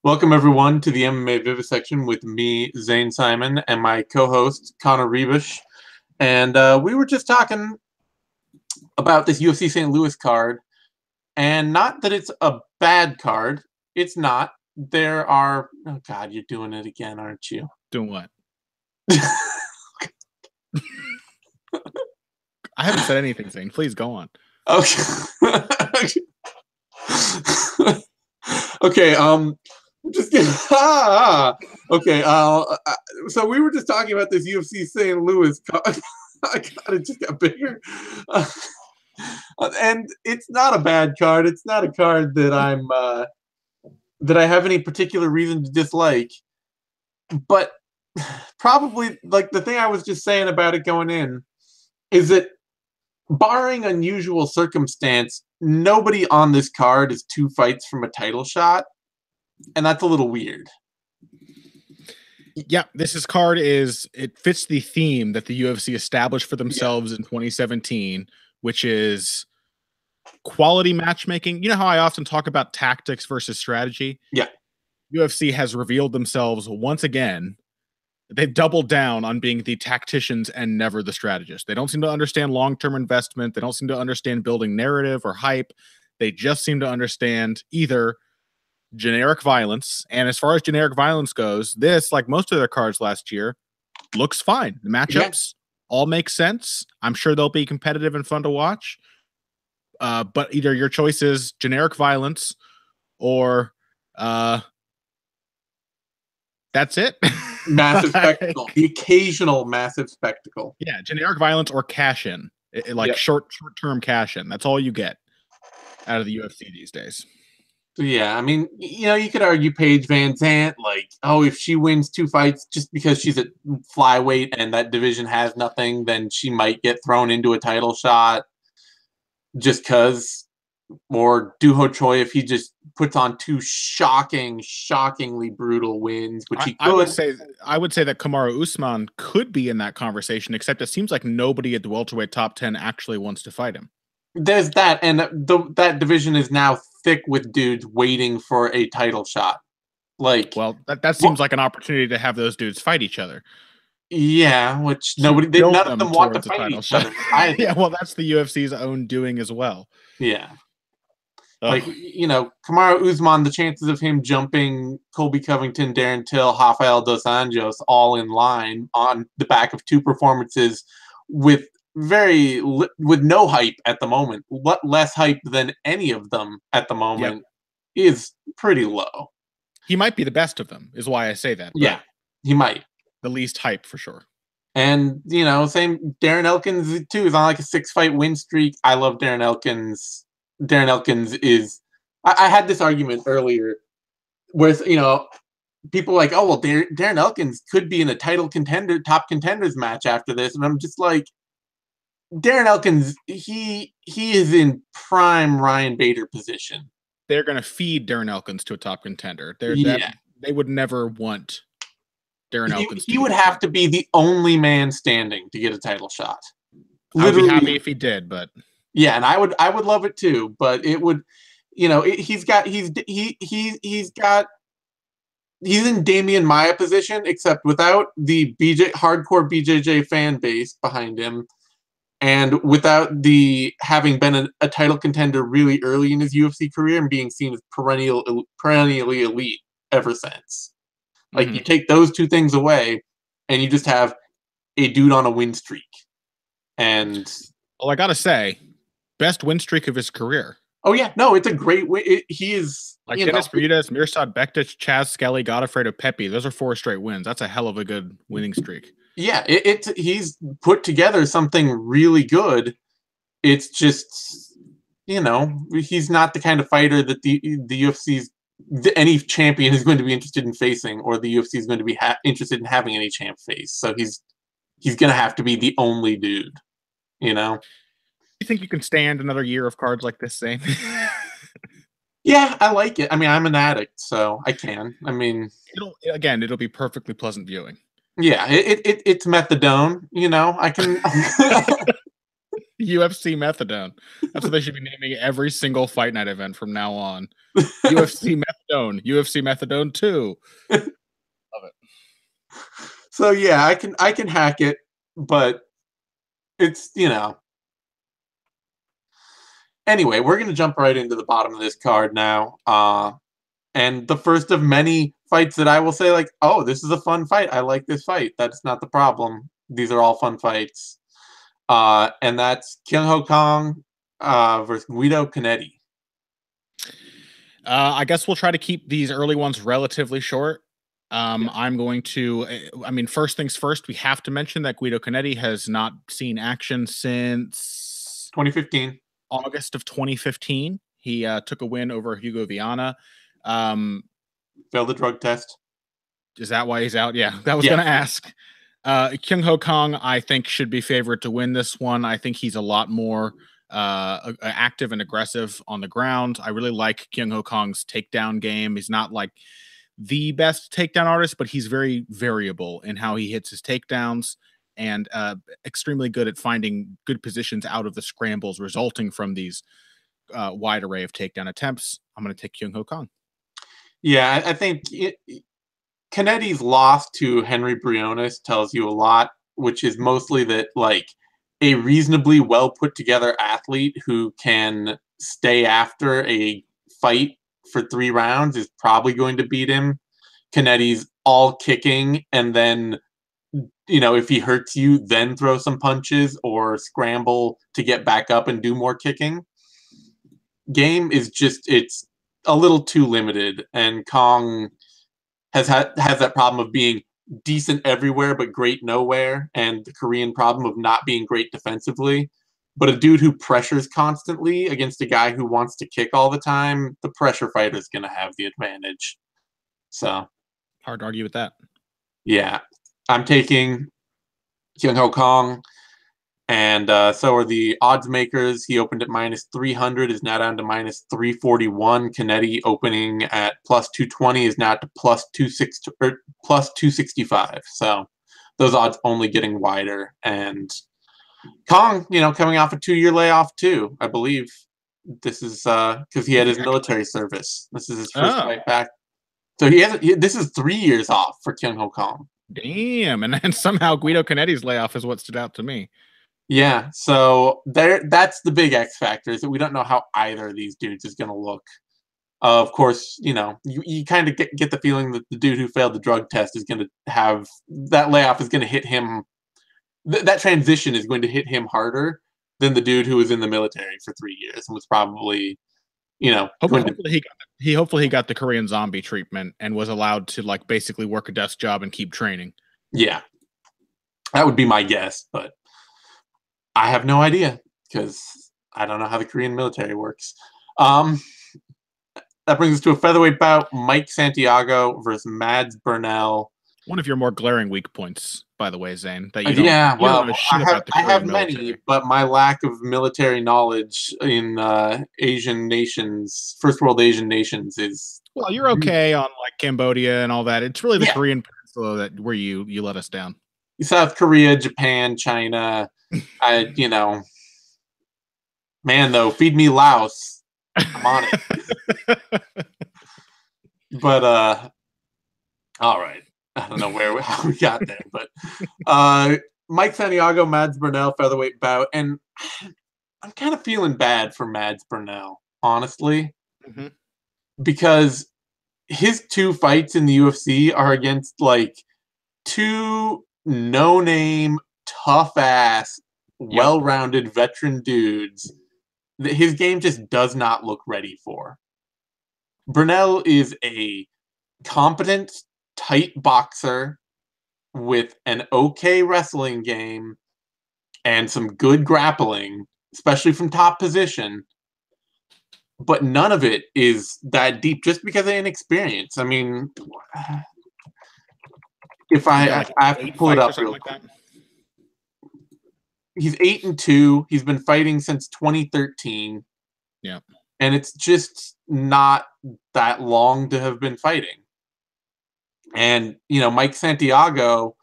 Welcome everyone to the MMA Vivisection with me, Zane Simon, and my co-host Connor Rebish. And we were just talking about this UFC St. Louis card, and not that it's a bad card. It's not. There are. Oh God, you're doing it again, aren't you? Doing what? I haven't said anything, Zane. Please go on. Okay. Okay. Just kidding. Okay. So we were just talking about this UFC St. Louis card. God, it just got bigger. And it's not a bad card. It's not a card that that I have any particular reason to dislike. But probably, like, the thing I was just saying about it going in is that, barring unusual circumstance, nobody on this card is 2 fights from a title shot, and that's a little weird. Yeah, it fits the theme that the UFC established for themselves in 2017, which is quality matchmaking. You know how I often talk about tactics versus strategy? Yeah. UFC has revealed themselves once again. They've doubled down on being the tacticians and never the strategists. They don't seem to understand long-term investment. They don't seem to understand building narrative or hype. They just seem to understand either generic violence. And as far as generic violence goes, this, like most of their cards last year, looks fine. The matchups all make sense. I'm sure they'll be competitive and fun to watch. But either your choice is generic violence or that's it. Massive spectacle. The occasional massive spectacle. Yeah, generic violence or cash in. Short-term cash in. That's all you get out of the UFC these days. Yeah, I mean, you could argue Paige VanZant, like, oh, if she wins 2 fights just because she's at flyweight and that division has nothing, then she might get thrown into a title shot just because. Or Dooho Choi, if he just puts on 2 shockingly brutal wins, which he could. I would say that Kamaru Usman could be in that conversation, except it seems like nobody at the welterweight top 10 actually wants to fight him. There's that, and that division is now thick with dudes waiting for a title shot. Like, well, that seems like an opportunity to have those dudes fight each other. Yeah, which none of them want to fight each other. Yeah, well, that's the UFC's own doing as well. Yeah. Like, Kamaru Usman, the chances of him jumping Colby Covington, Darren Till, Rafael Dos Anjos all in line on the back of 2 performances with no hype at the moment, less hype than any of them at the moment, is pretty low. He might be the best of them, is why I say that. Yeah, he might. The least hype for sure. And, same Darren Elkins, too, is on like a 6-fight win streak. I love Darren Elkins. Darren Elkins is. I had this argument earlier where, people are like, oh, well, Darren Elkins could be in a top contenders match after this. And I'm just like, Darren Elkins, he is in prime Ryan Bader position. They're going to feed Darren Elkins to a top contender. They would never want Darren Elkins. He would have to be the only man standing to get a title shot. I would be happy if he did, but. Yeah, and I would love it too, but it would, he's in Damian Maia position, except without the hardcore BJJ fan base behind him, and without the having been a title contender really early in his UFC career and being seen as perennially elite ever since. Like, you take those 2 things away, and you just have a dude on a win streak. And well, I gotta say, best win streak of his career. Oh yeah, no, it's a great win. He is like Dennis Bermudez, Mirsad Bektic, Chaz Skelly, Godofredo Pepe. Those are 4 straight wins. That's a hell of a good winning streak. Yeah, he's put together something really good. It's just, he's not the kind of fighter that the UFC's any champion is going to be interested in facing, or the UFC is going to be interested in having any champ face. So he's going to have to be the only dude. You think you can stand another year of cards like this, Zane? Yeah, I like it. I mean, I'm an addict, so I can. I mean, it'll be perfectly pleasant viewing. Yeah, it's methadone. I can. UFC Methadone. That's what they should be naming every single fight night event from now on. UFC Methadone, UFC Methadone 2. Love it. So yeah, I can hack it, but it's, you know. Anyway, we're gonna jump right into the bottom of this card now. And the first of many fights that I will say, like, oh, this is a fun fight. I like this fight. That's not the problem. These are all fun fights. And that's Kyung Ho Kong versus Guido Canetti. I guess we'll try to keep these early ones relatively short. I'm going to, I mean, first things first, we have to mention that Guido Canetti has not seen action since 2015. August of 2015. He took a win over Hugo Viana. Failed the drug test. Is that why he's out? Yeah, that was going to ask. Kyung Ho Kong, I think, should be favored to win this one. I think he's a lot more active and aggressive on the ground. I really like Kyung Ho Kong's takedown game. He's not like the best takedown artist, but he's very variable in how he hits his takedowns and extremely good at finding good positions out of the scrambles resulting from these wide array of takedown attempts. I'm going to take Kyung Ho Kong. Yeah, I think Canetti's loss to Henry Briones tells you a lot, which is mostly that, like, a reasonably well put together athlete who can stay after a fight for 3 rounds is probably going to beat him. Canetti's all kicking, and then, you know, if he hurts you, then throw some punches or scramble to get back up and do more kicking. Game is just, it's a little too limited, and Kong has that problem of being decent everywhere but great nowhere, and the Korean problem of not being great defensively. But a dude who pressures constantly against a guy who wants to kick all the time, the pressure fighter is going to have the advantage. So hard to argue with that. Yeah, I'm taking Kyung Ho Kong, and so are the odds makers. He opened at -300, is now down to -341. Canetti opening at +220 is now to +265. So those odds only getting wider. And Kong, you know, coming off a 2-year layoff too, I believe. This is because he had his military service. This is his first fight back. So this is 3 years off for Kyung Ho Kong. Damn, and then somehow Guido Canetti's layoff is what stood out to me. Yeah, so that's the big X factor, is that we don't know how either of these dudes is going to look. Of course, you know, you kind of get the feeling that the dude who failed the drug test is going to have, that layoff is going to hit him, that transition is going to hit him harder than the dude who was in the military for 3 years and was probably, you know, hopefully he got the Korean zombie treatment and was allowed to, like, basically work a desk job and keep training. Yeah, that would be my guess, but I have no idea because I don't know how the Korean military works. That brings us to a featherweight bout: Mike Santiago versus Mads Burnell. One of your more glaring weak points, by the way, Zane. That I have many, but my lack of military knowledge in Asian nations, first world Asian nations, is. Well, you're okay on, like, Cambodia and all that. It's really the Korean peninsula where you let us down. South Korea, Japan, China. You know, man, though, feed me Laos. I'm on it. But all right. I don't know how we got there, but Mike Santiago, Mads Burnell, featherweight bout, and I'm kind of feeling bad for Mads Burnell, honestly, because his 2 fights in the UFC are against, like, 2 no-name, tough-ass, well-rounded veteran dudes that his game just does not look ready for. Burnell is a competent, tight boxer with an okay wrestling game and some good grappling, especially from top position, but none of it is that deep just because of inexperience. I mean, if I have to pull it up real quick. He's 8-2. He's been fighting since 2013. Yeah. And it's just not that long to have been fighting. And, you know, Mike Santiago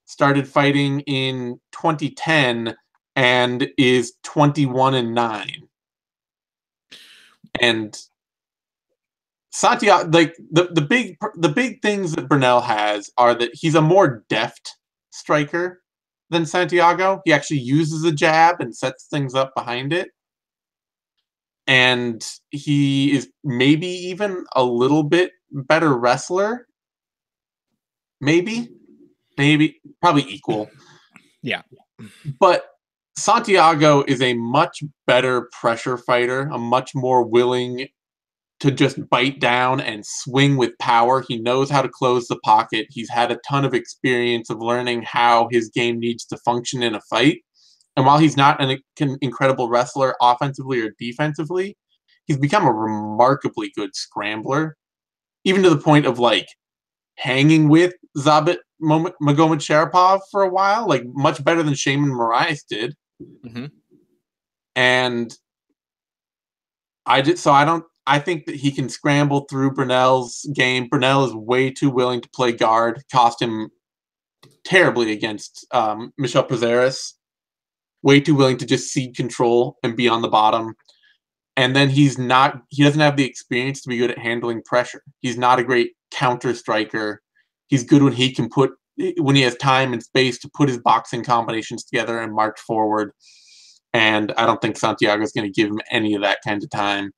started fighting in 2010 and is 21-9. And Santiago, like the big things that Burnell has are that he's a more deft striker than Santiago. He actually uses a jab and sets things up behind it. And he is maybe even a little bit better wrestler. Maybe, probably equal. Yeah. But Santiago is a much better pressure fighter, a much more willing to just bite down and swing with power. He knows how to close the pocket. He's had a ton of experience of learning how his game needs to function in a fight. And while he's not an incredible wrestler offensively or defensively, he's become a remarkably good scrambler, even to the point of like hanging with Zabit Magomed-Sharipov for a while, like much better than Shaman Moraes did. Mm-hmm. And I think that he can scramble through Burnell's game. Burnell is way too willing to play guard, cost him terribly against Michel Prazeres. Way too willing to just cede control and be on the bottom. And then he doesn't have the experience to be good at handling pressure. He's not a great counter striker. He's good when he has time and space to put his boxing combinations together and march forward. And I don't think Santiago is going to give him any of that kind of time.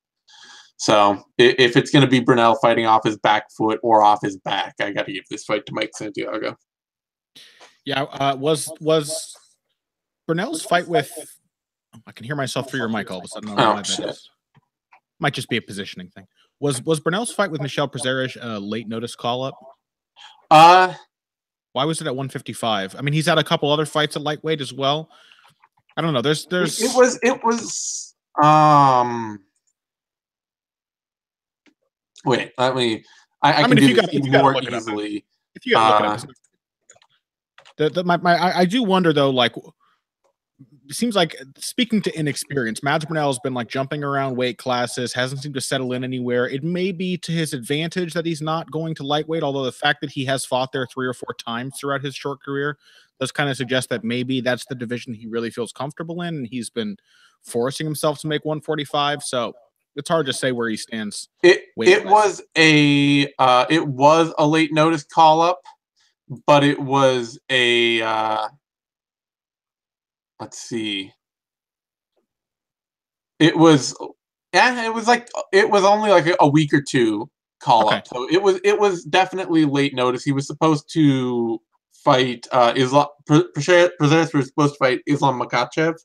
So if it's going to be Burnell fighting off his back foot or off his back, I got to give this fight to Mike Santiago. Yeah, was Burnell's fight with... I can hear myself through your mic all of a sudden. I don't know why that is. Might just be a positioning thing. Was Burnell's fight with Michel Prazeres a late notice call-up? Why was it at 155? I mean, he's had a couple other fights at lightweight as well. I don't know. There's. It was. Wait, let me. I can do this more easily. If you got to look it up. I do wonder though, like, it seems like, speaking to inexperience, Mads Burnell has been like jumping around weight classes, hasn't seemed to settle in anywhere. It may be to his advantage that he's not going to lightweight, although the fact that he has fought there 3 or 4 times throughout his short career does kind of suggest that maybe that's the division he really feels comfortable in, and he's been forcing himself to make 145. So it's hard to say where he stands. It was a late notice call up, but it was a let's see. It was only like a week or two call up. So it was definitely late notice. He was supposed to fight Prazeres was supposed to fight Islam Makhachev.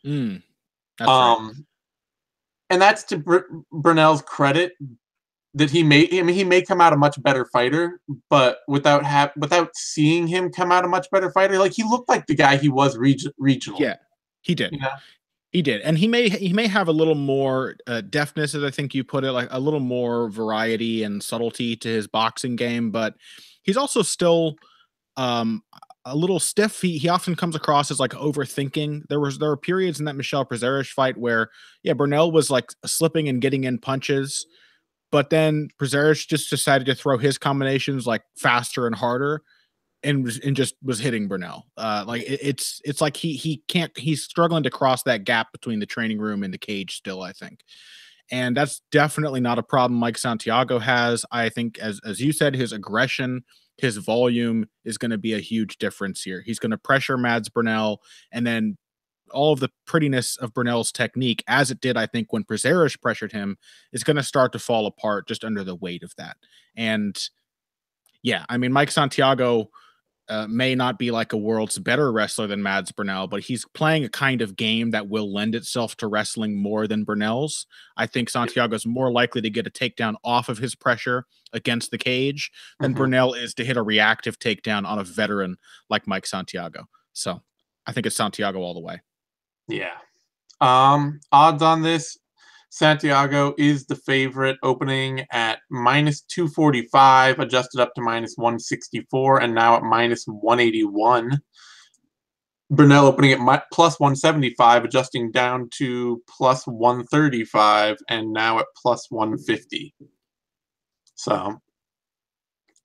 That's right. And that's to Burnell's credit that he may come out a much better fighter, but without seeing him come out a much better fighter, like he looked like the guy he was regional. Yeah, he did. You know? He did, and he may have a little more deftness, as I think you put it, like a little more variety and subtlety to his boxing game, but he's also still a little stiff. He often comes across as like overthinking. There were periods in that Michel Prazeres fight where Burnell was like slipping and getting in punches, but then Prazeres just decided to throw his combinations like faster and harder, and just was hitting Burnell. Like it's like he's struggling to cross that gap between the training room and the cage still, I think. And that's definitely not a problem Mike Santiago has. I think, as you said, his aggression, his volume is going to be a huge difference here. He's going to pressure Mads Burnell, and then all of the prettiness of Burnell's technique, as it did, I think, when Prazeres pressured him, is going to start to fall apart just under the weight of that. And yeah, I mean, Mike Santiago may not be like a world's better wrestler than Mads Burnell, but he's playing a kind of game that will lend itself to wrestling more than Burnell's. I think Santiago's more likely to get a takedown off of his pressure against the cage than Burnell is to hit a reactive takedown on a veteran like Mike Santiago. So I think it's Santiago all the way. Yeah. Odds on this, Santiago is the favorite, opening at -245, adjusted up to -164, and now at -181. Burnell opening at +175, adjusting down to +135, and now at +150. So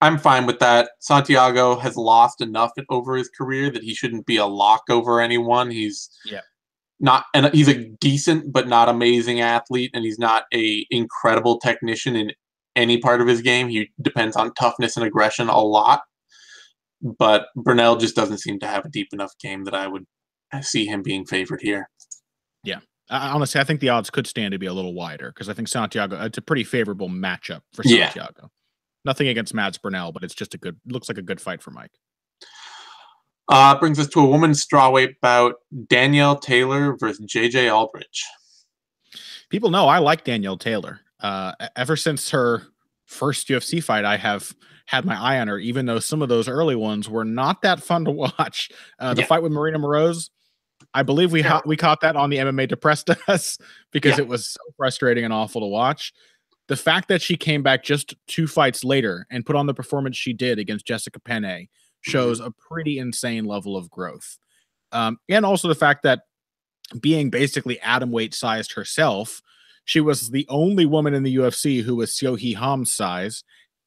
I'm fine with that. Santiago has lost enough over his career that he shouldn't be a lock over anyone. He's he's a decent but not amazing athlete, and he's not a incredible technician in any part of his game. He depends on toughness and aggression a lot. But Burnell just doesn't seem to have a deep enough game that I would see him being favored here. Yeah. Honestly, I think the odds could stand to be a little wider because I think Santiago, it's a pretty favorable matchup for Santiago. Yeah. Nothing against Mads Burnell, but it's just looks like a good fight for Mike. Brings us to a women's strawweight bout, Danielle Taylor versus JJ Aldrich. People know I like Danielle Taylor. Ever since her first UFC fight, I have had my eye on her, even though some of those early ones were not that fun to watch. The fight with Marina Moroz, I believe we caught that on the MMA Depressed Us because it was so frustrating and awful to watch. The fact that she came back just 2 fights later and put on the performance she did against Jessica Penne shows a pretty insane level of growth. And also the fact that being basically atom weight sized herself, she was the only woman in the UFC who was Seo Hee Ham's size.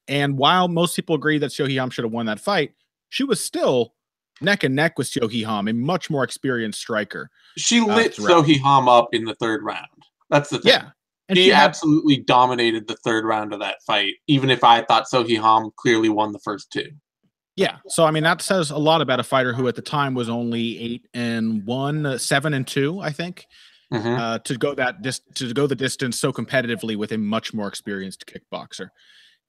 And while most people agree that Seo Hee Ham should have won that fight, she was still neck and neck with Seo Hee Ham, a much more experienced striker. She lit Seo Hee Ham up in the 3rd round. That's the thing. Yeah. And she absolutely dominated the 3rd round of that fight, even if I thought Seo Hee Ham clearly won the first 2. Yeah. So, I mean, that says a lot about a fighter who at the time was only 8-1, 7-2, I think, to go the distance so competitively with a much more experienced kickboxer.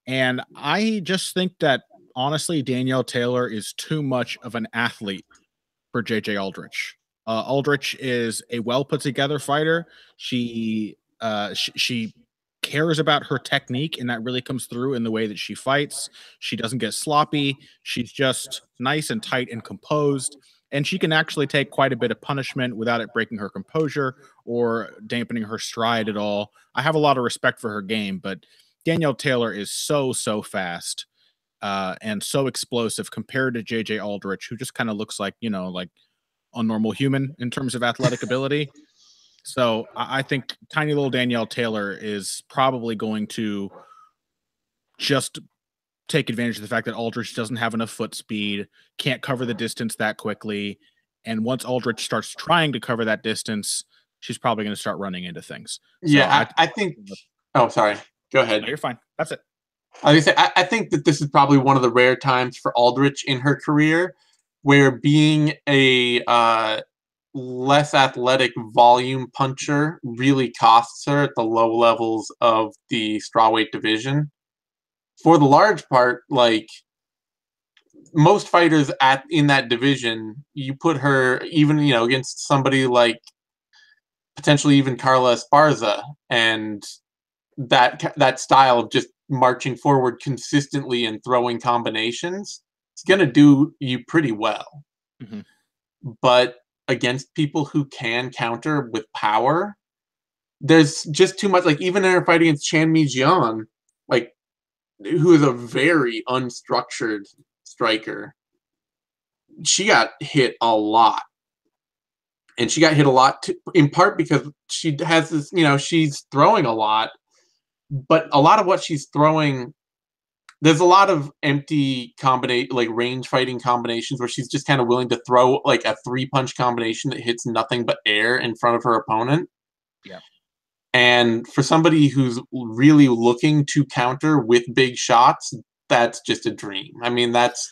And I just think that, honestly, Danielle Taylor is too much of an athlete for JJ Aldrich. Aldrich is a well put together fighter. She cares about her technique, and that really comes through in the way that she fights. She doesn't get sloppy. She's just nice and tight and composed, and she can actually take quite a bit of punishment without it breaking her composure or dampening her stride at all. I have a lot of respect for her game, but Danielle Taylor is so fast and so explosive compared to JJ Aldrich, who just kind of looks like, like a normal human in terms of athletic ability. So I think tiny little Danielle Taylor is probably going to just take advantage of the fact that Aldrich doesn't have enough foot speed, can't cover the distance that quickly. And once Aldrich starts trying to cover that distance, she's probably going to start running into things. So I think. Oh, sorry. Go ahead. No, you're fine. That's it. I think that this is probably one of the rare times for Aldrich in her career where being a less athletic volume puncher really costs her at the low levels of the strawweight division. For the large part, like most fighters in that division, you put her even, against somebody like potentially even Carla Esparza, and that style of just marching forward consistently and throwing combinations, it's going to do you pretty well. Mm-hmm. But against people who can counter with power, there's just too much. Like even in her fight against Chan Mi Jian, like who is a very unstructured striker, she got hit a lot. And she got hit a lot in part because she has this, she's throwing a lot, but a lot of what she's throwing, there's a lot of empty range fighting combinations where she's just kind of willing to throw like a 3-punch combination that hits nothing but air in front of her opponent. Yeah. And for somebody who's really looking to counter with big shots, that's just a dream. I mean, that's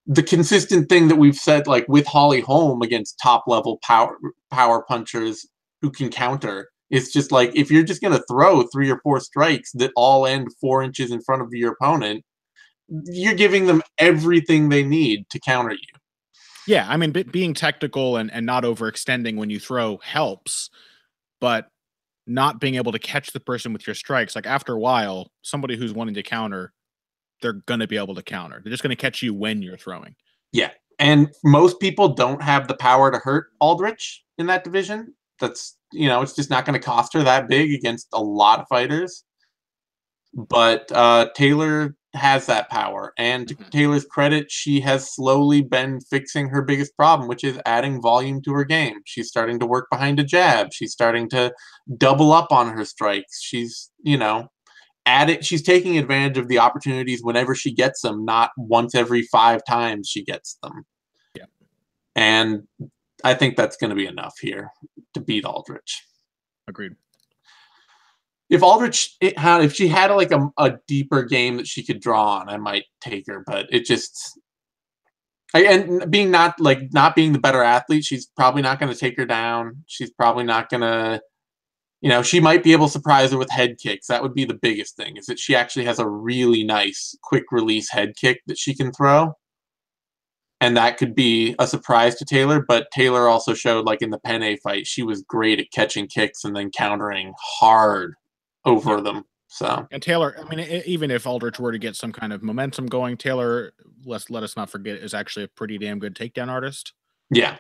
the consistent thing that we've said, like with Holly Holm against top level power punchers who can counter. It's just like, if you're just going to throw 3 or 4 strikes that all end 4 inches in front of your opponent, you're giving them everything they need to counter you. Yeah, I mean, being technical and not overextending when you throw helps, but not being able to catch the person with your strikes, like after a while, somebody who's wanting to counter, they're going to be able to counter. They're just going to catch you when you're throwing. Yeah, and most people don't have the power to hurt Aldrich in that division. That's, it's just not going to cost her that big against a lot of fighters. But Taylor has that power. And to Taylor's credit, she has slowly been fixing her biggest problem, which is adding volume to her game. She's starting to work behind a jab. She's starting to double up on her strikes. She's, she's taking advantage of the opportunities whenever she gets them, not once every 5 times she gets them. Yeah. And I think that's going to be enough here to beat Aldrich. Agreed. If Aldrich if she had like a deeper game that she could draw on, I might take her, but it just and being not being the better athlete, she's probably not going to take her down. She's probably not going to, she might be able to surprise her with head kicks. That would be the biggest thing, is that she actually has a really nice quick release head kick that she can throw. And that could be a surprise to Taylor, but Taylor also showed, like in the Penne fight, she was great at catching kicks and then countering hard over them. So, and Taylor, I mean, even if Aldrich were to get some kind of momentum going, Taylor, let us not forget, is actually a pretty damn good takedown artist. Yeah.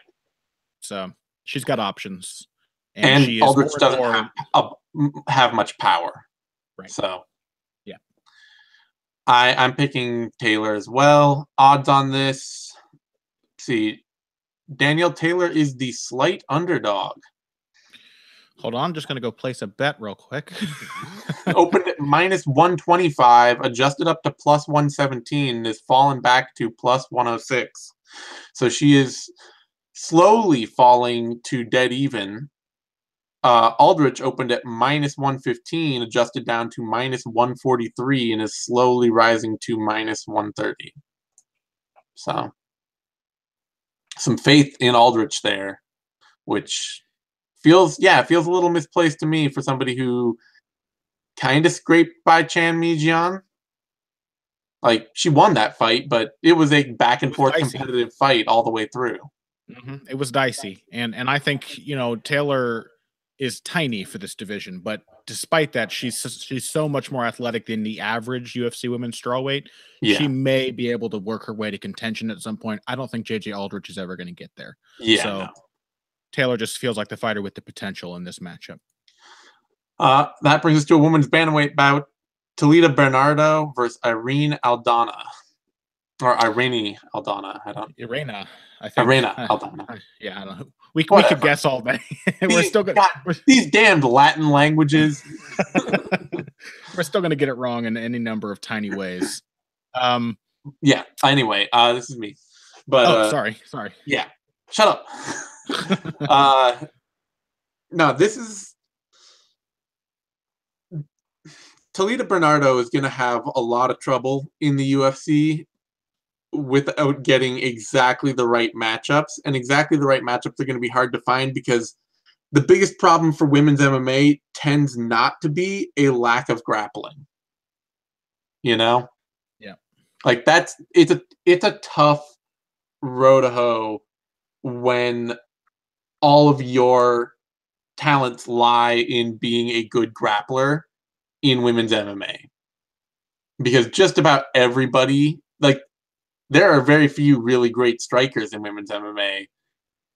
So she's got options, and she is Aldrich doesn't have much power. Right. So, yeah, I'm picking Taylor as well. Odds on this. Let's see, Danielle, Taylor is the slight underdog. Hold on, just going to go place a bet real quick. Opened at -125, adjusted up to +117, is fallen back to +106. So she is slowly falling to dead even. Aldrich opened at -115, adjusted down to -143, and is slowly rising to -130. So, some faith in Aldrich there, which feels a little misplaced to me for somebody who kind of scraped by Chan Mi-jian. Like, she won that fight, but it was a back and forth competitive fight all the way through. It was dicey, and I think Taylor is tiny for this division, but despite that, she's so much more athletic than the average UFC women's strawweight. Yeah. She may be able to work her way to contention at some point. I don't think JJ Aldrich is ever going to get there. Yeah, so no. Taylor just feels like the fighter with the potential in this matchup. That brings us to a women's bantamweight bout: Talita Bernardo versus Irene Aldana. Or Irene Aldana. Irene, I think. Irene Aldana. Yeah, I don't know. We could guess all day. We're still going these damned Latin languages. We're still going to get it wrong in any number of tiny ways. Yeah. Anyway, this is me. But sorry. Yeah. Shut up. No, this is Talita Bernardo is going to have a lot of trouble in the UFC without getting exactly the right matchups. And exactly the right matchups are going to be hard to find, because the biggest problem for women's MMA tends not to be a lack of grappling. Yeah. Like, it's a tough row to hoe when all of your talents lie in being a good grappler in women's MMA. Because just about everybody, like, there are very few really great strikers in women's MMA.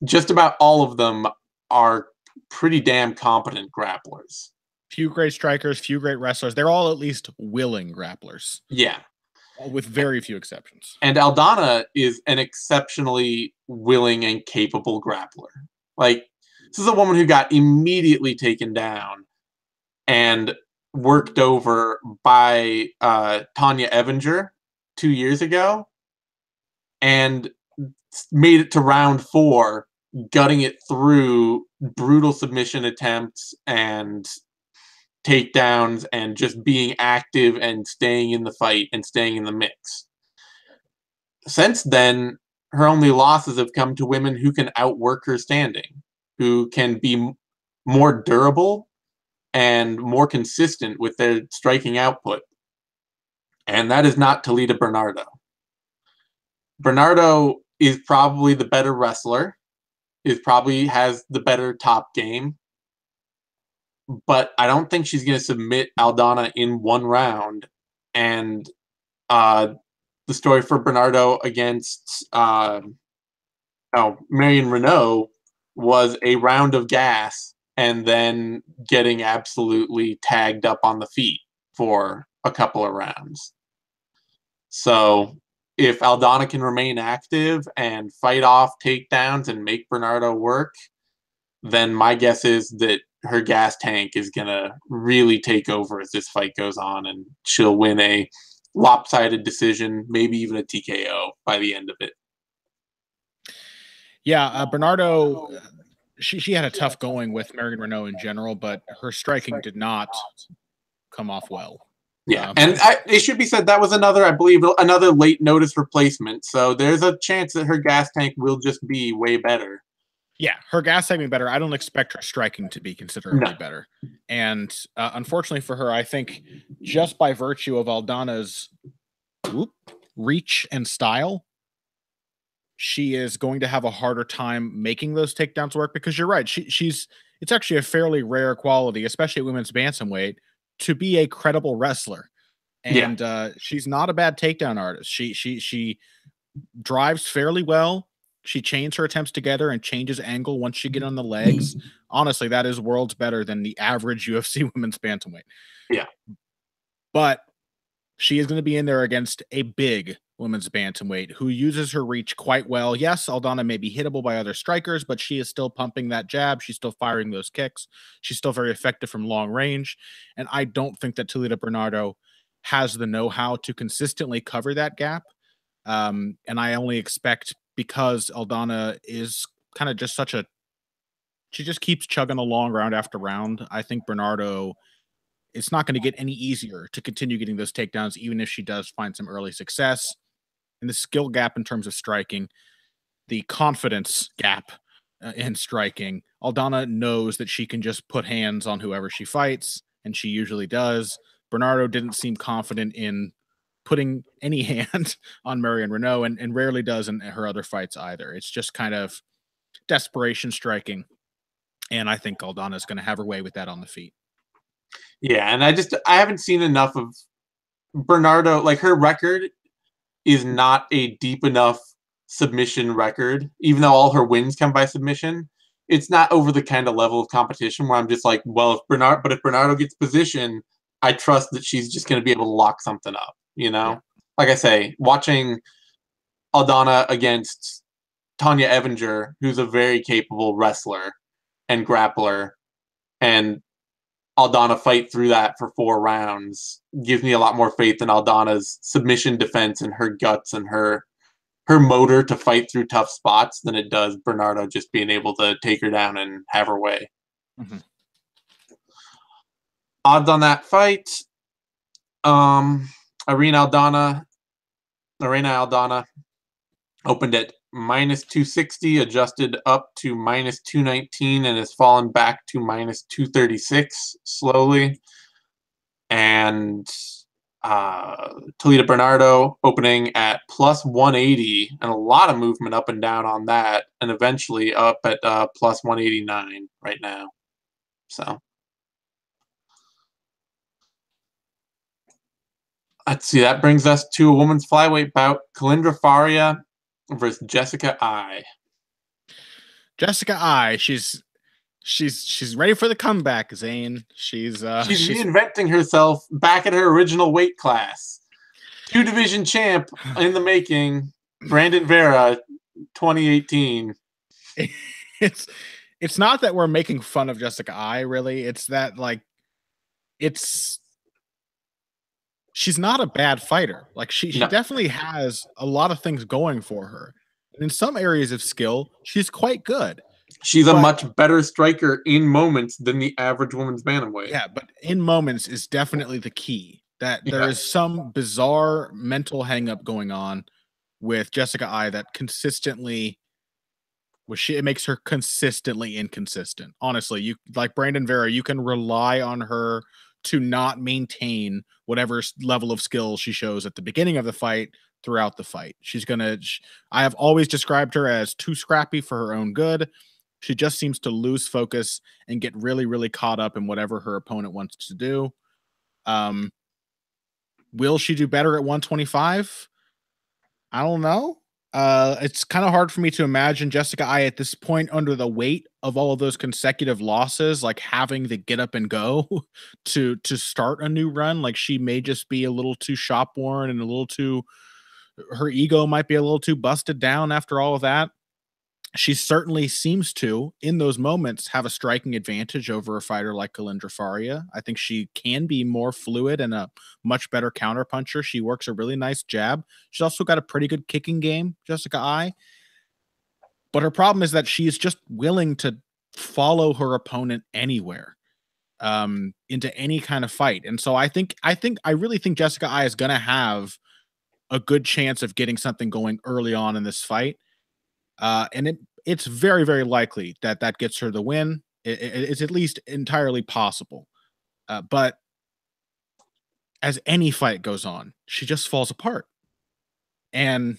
Just about all of them are pretty damn competent grapplers. Few great strikers, few great wrestlers. They're all at least willing grapplers. Yeah. With very few exceptions. And Aldana is an exceptionally willing and capable grappler. Like, this is a woman who got immediately taken down and worked over by Tanya Evinger 2 years ago, and made it to round 4, gutting it through brutal submission attempts and takedowns and just being active and staying in the fight and staying in the mix. Since then, her only losses have come to women who can outwork her standing, who can be more durable and more consistent with their striking output. And that is not Talita Bernardo. Bernardo is probably the better wrestler, probably has the better top game, but I don't think she's going to submit Aldana in one round. And the story for Bernardo against Marion Renault was a round of gas and then getting absolutely tagged up on the feet for a couple of rounds. So if Aldana can remain active and fight off takedowns and make Bernardo work, then my guess is that her gas tank is going to really take over as this fight goes on, and she'll win a lopsided decision, maybe even a TKO by the end of it. Yeah, Bernardo, she had a tough going with Marion Renault in general, but her striking did not come off well. Yeah, and it should be said that was another, I believe, another late notice replacement. So there's a chance that her gas tank will just be way better. Yeah, her gas tank being better. I don't expect her striking to be considerably better. And unfortunately for her, I think just by virtue of Aldana's reach and style, she is going to have a harder time making those takedowns work, because you're right. It's actually a fairly rare quality, especially at women's bantamweight, to be a credible wrestler. And she's not a bad takedown artist. She drives fairly well. She chains her attempts together and changes angle once she get on the legs. Honestly, that is worlds better than the average UFC women's bantamweight. Yeah. But she is going to be in there against a big women's bantamweight who uses her reach quite well. Yes, Aldana may be hittable by other strikers, but she is still pumping that jab. She's still firing those kicks. She's still very effective from long range. And I don't think that Talita Bernardo has the know-how to consistently cover that gap. And I only expect, because Aldana is kind of just she just keeps chugging along round after round. I think Bernardo, it's not going to get any easier to continue getting those takedowns, even if she does find some early success. And the skill gap in terms of striking, the confidence gap in striking, Aldana knows that she can just put hands on whoever she fights, and she usually does. Bernardo didn't seem confident in putting any hand on Marion Renault, and rarely does in her other fights either. It's just kind of desperation striking. And I think Aldana is going to have her way with that on the feet. Yeah, and I haven't seen enough of Bernardo. Like, her record is not a deep enough submission record, even though all her wins come by submission. It's not over the kind of level of competition where I'm just like, well, if Bernardo gets position, I trust that she's just going to be able to lock something up, you know? Yeah. Like I say, watching Aldana against Tanya Evinger, who's a very capable wrestler and grappler, and Aldana fight through that for 4 rounds gives me a lot more faith in Aldana's submission defense and her guts and her motor to fight through tough spots than it does Bernardo just being able to take her down and have her way. Mm-hmm. Odds on that fight, Irene Aldana opened at -260, adjusted up to -219, and has fallen back to -236 slowly. And Talita Bernardo opening at +180, and a lot of movement up and down on that, and eventually up at +189 right now. So let's see, that brings us to a women's flyweight bout. Kalindra Faria versus Jessica Eye. Jessica Eye, she's ready for the comeback, Zane. She's reinventing herself back at her original weight class. 2-division champ in the making. Brandon Vera, 2018. It's not that we're making fun of Jessica Eye, really. It's that, like, she's not a bad fighter. Like, she definitely has a lot of things going for her. And in some areas of skill, she's quite good. She's a much better striker in moments than the average woman's bantamweight. Yeah, but in moments is definitely the key. That there is some bizarre mental hang-up going on with Jessica Eye that consistently, it makes her consistently inconsistent. Honestly, you, like Brandon Vera, you can rely on her to not maintain whatever level of skill she shows at the beginning of the fight throughout the fight. I have always described her as too scrappy for her own good. She just seems to lose focus and get really, really caught up in whatever her opponent wants to do. Will she do better at 125? I don't know. It's kind of hard for me to imagine Jessica Eye at this point, under the weight of all of those consecutive losses, like having the get up and go to start a new run. Like, she may just be a little too shop worn and her ego might be a little too busted down after all of that. she certainly seems to, in those moments, have a striking advantage over a fighter like Kalindra Faria. I think she can be more fluid and a much better counterpuncher. She works a really nice jab. She's also got a pretty good kicking game, Jessica Ai. But her problem is that she's just willing to follow her opponent anywhere, into any kind of fight. And so I really think Jessica Ai is going to have a good chance of getting something going early on in this fight. And it's very, very likely that that gets her the win. It's at least entirely possible. But as any fight goes on, she just falls apart. And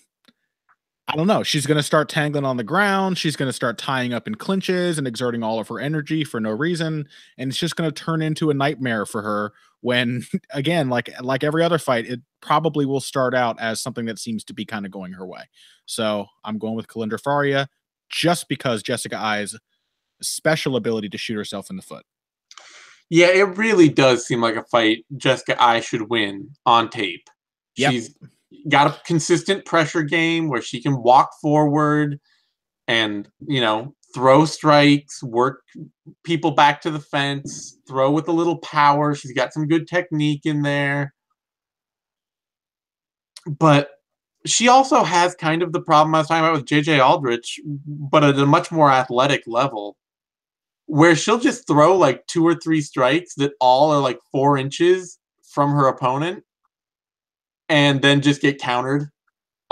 I don't know. She's going to start tangling on the ground. She's going to start tying up in clinches and exerting all of her energy for no reason. And it's just going to turn into a nightmare for her when, again, like every other fight, it probably will start out as something that seems to be kind of going her way. So I'm going with Kalindra Faria just because Jessica Ai's special ability to shoot herself in the foot. Yeah, it really does seem like a fight Jessica Ai should win on tape. Yep. She's got a consistent pressure game where she can walk forward and, throw strikes, work people back to the fence, throw with a little power. She's got some good technique in there. But she also has kind of the problem I was talking about with JJ Aldrich, but at a much more athletic level, where she'll just throw like 2 or 3 strikes that all are like 4 inches from her opponent and then just get countered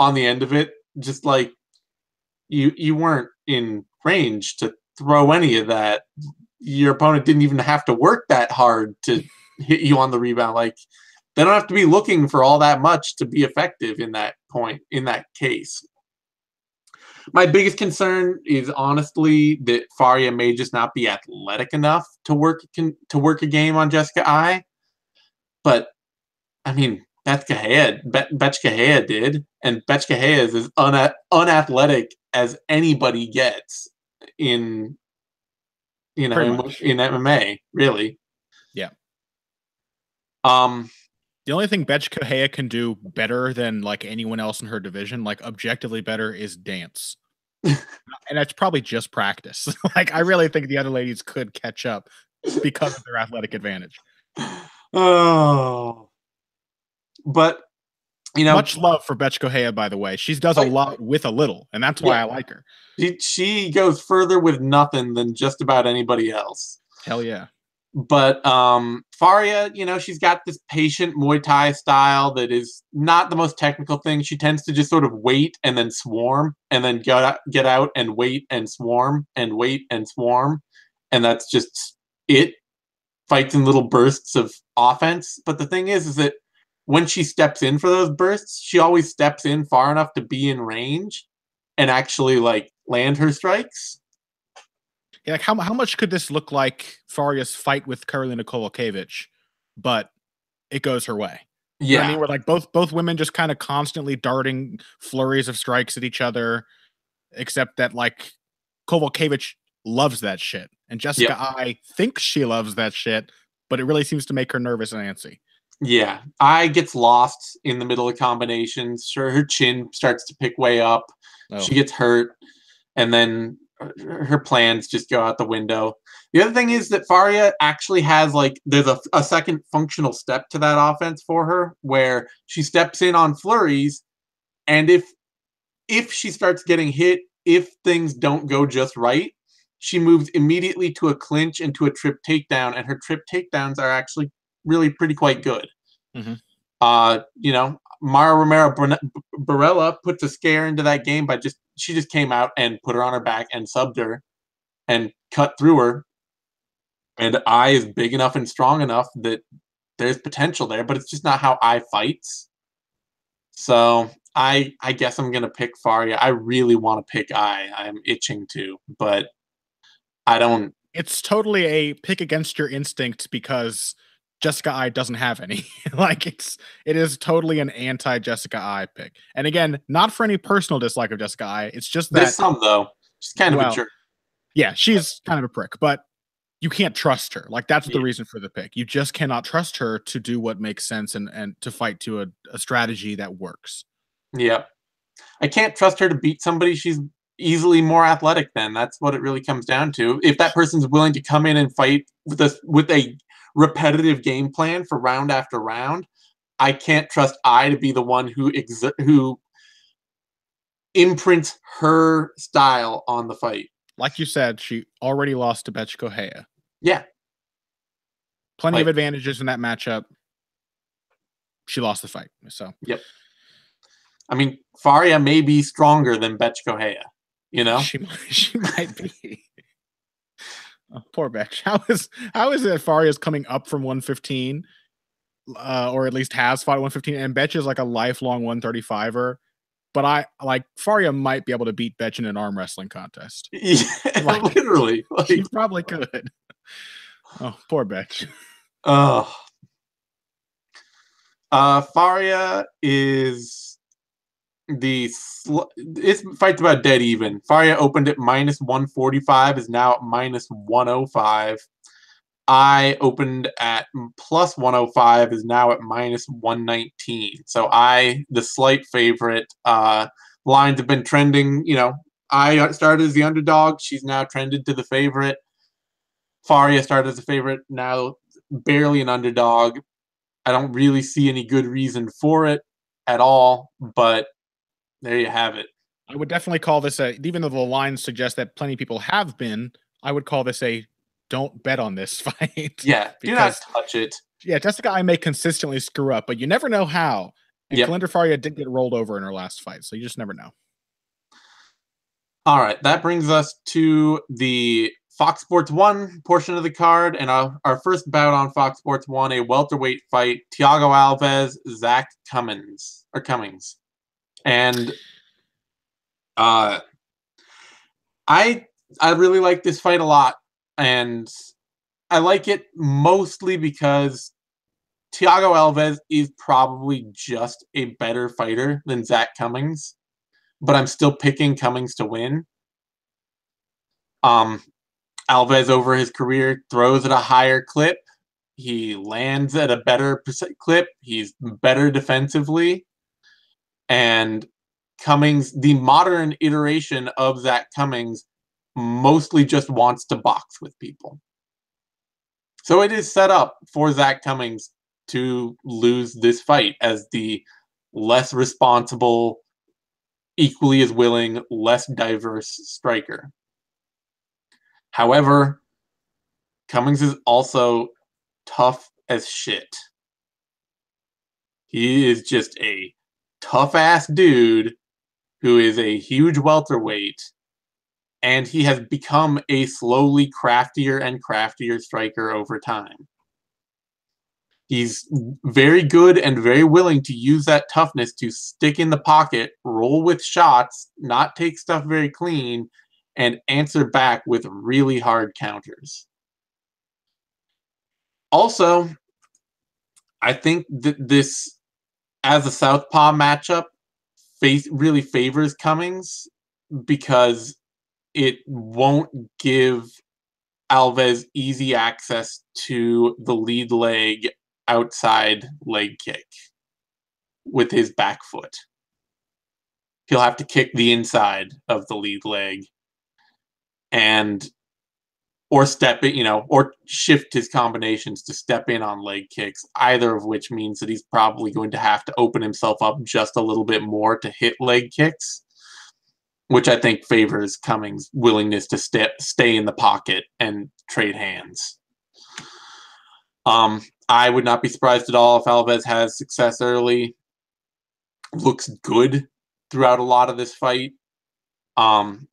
on the end of it. Just like you weren't in range to throw any of that. Your opponent didn't even have to work that hard to hit you on the rebound. Like, they don't have to be looking for all that much to be effective in that case. My biggest concern is honestly that Faria may just not be athletic enough to work a game on Jessica Ai. But I mean, Betchkahea did, and Betchkahea is as unathletic as anybody gets in in MMA, really. Yeah. The only thing Betchkahea can do better than like anyone else in her division, like objectively better, is dance. And that's probably just practice. Like, I really think the other ladies could catch up because of their athletic advantage. Oh. But, much love for Betchkahea, by the way. She does a lot with a little, and that's why I like her. She goes further with nothing than just about anybody else. Hell yeah. But Faria, she's got this patient Muay Thai style that is not the most technical thing. She tends to just sort of wait and then swarm and then get out and wait and swarm and wait and swarm. And that's just it. Fights in little bursts of offense. But the thing is that when she steps in for those bursts, she always steps in far enough to be in range and actually land her strikes. Yeah, like how much could this look like Faria's fight with Karolina Kowalkiewicz, but it goes her way? Yeah, you know what I mean, we're like both women just kind of constantly darting flurries of strikes at each other, except that like Kowalkiewicz loves that shit, and Jessica Ai thinks she loves that shit, but it really seems to make her nervous and antsy. Yeah, Ai gets lost in the middle of combinations. Sure, her chin starts to pick way up. She gets hurt, and then her plans just go out the window. The other thing is that Faria actually has there's a second functional step to that offense for her, where she steps in on flurries, and if she starts getting hit, if things don't go just right, she moves immediately to a clinch and to a trip takedown, and her trip takedowns are actually really pretty quite good. Mm-hmm. Mara Romero Barella puts a scare into that game by she just came out and put her on her back and subbed her and cut through her. And Ai is big enough and strong enough that there's potential there, but it's just not how Ai fights. So I guess I'm gonna pick Faria. I really want to pick Ai. I'm itching to, but I don't. It's totally a pick against your instincts because Jessica Ai doesn't have any. It is totally an anti-Jessica Ai pick. And again, not for any personal dislike of Jessica Ai. It's just that there's some though. She's kind of a jerk. Yeah, she's kind of a prick, but you can't trust her. Like, that's the reason for the pick. You just cannot trust her to do what makes sense and to fight to a strategy that works. Yeah. I can't trust her to beat somebody she's easily more athletic then. That's what it really comes down to. If that person's willing to come in and fight with a repetitive game plan for round after round, I can't trust to be the one who imprints her style on the fight. Like you said, she already lost to Betch Correia. Yeah. Plenty of advantages in that matchup. She lost the fight. So yep. I mean, Faria may be stronger than Betch Correia, you know? She might be. Oh, poor Betch. How is it Faria's coming up from 115? Or at least has fought 115, and Betch is like a lifelong 135er. But I like Faria might be able to beat Betch in an arm wrestling contest. Yeah, literally. She probably could. Oh, poor Betch. Oh. Faria is this fight's about dead even. Faria opened at -145, is now at -105. I opened at +105, is now at -119. So the slight favorite. Lines have been trending. You know, I started as the underdog. She's now trended to the favorite. Faria started as a favorite, now barely an underdog. I don't really see any good reason for it at all, but there you have it. I would definitely call this even though the lines suggest that plenty of people have been, I would call this a don't bet on this fight. Yeah, do not touch it. Yeah, Jessica I may consistently screw up, but you never know how. And Kalindra Faria did get rolled over in her last fight, so you just never know. All right, that brings us to the Fox Sports 1 portion of the card, and our first bout on Fox Sports 1, a welterweight fight, Thiago Alves, Zach Cummings. And I really like this fight a lot, and I like it mostly because Thiago Alves is probably just a better fighter than Zach Cummings, but I'm still picking Cummings to win. Alves over his career throws at a higher clip. He lands at a better clip. He's better defensively. And Cummings, the modern iteration of Zach Cummings, mostly just wants to box with people. So it is set up for Zach Cummings to lose this fight as the less responsible, equally as willing, less diverse striker. However, Cummings is also tough as shit. He is just a tough-ass dude who is a huge welterweight, and he has become a slowly craftier and craftier striker over time. He's very good and very willing to use that toughness to stick in the pocket, roll with shots, not take stuff very clean, and answer back with really hard counters. Also, I think that this, as a southpaw matchup, really favors Cummings because it won't give Alves easy access to the lead leg outside leg kick with his back foot. He'll have to kick the inside of the lead leg or step it, or shift his combinations to step in on leg kicks, either of which means that he's probably going to have to open himself up just a little bit more to hit leg kicks, which I think favors Cummings' willingness to stay in the pocket and trade hands. I would not be surprised at all if Alves has success early, looks good throughout a lot of this fight, and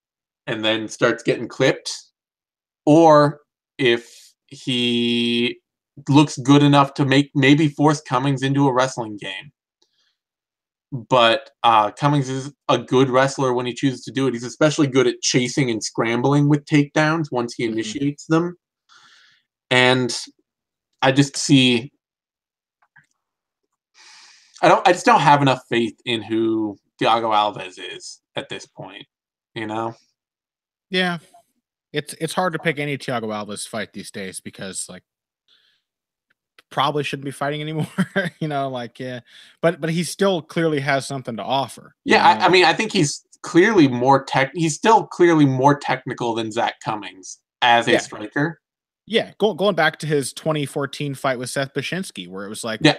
then starts getting clipped, or if he looks good enough to maybe force Cummings into a wrestling game. But Cummings is a good wrestler when he chooses to do it. He's especially good at chasing and scrambling with takedowns once he initiates them. And I just see, I just don't have enough faith in who Thiago Alves is at this point, Yeah. It's hard to pick any Thiago Alves fight these days because probably shouldn't be fighting anymore, but he still clearly has something to offer. Yeah, I mean, I think he's clearly more he's still clearly more technical than Zach Cummings as a striker. Yeah, going back to his 2014 fight with Seth Bashinsky, where it was like, yeah,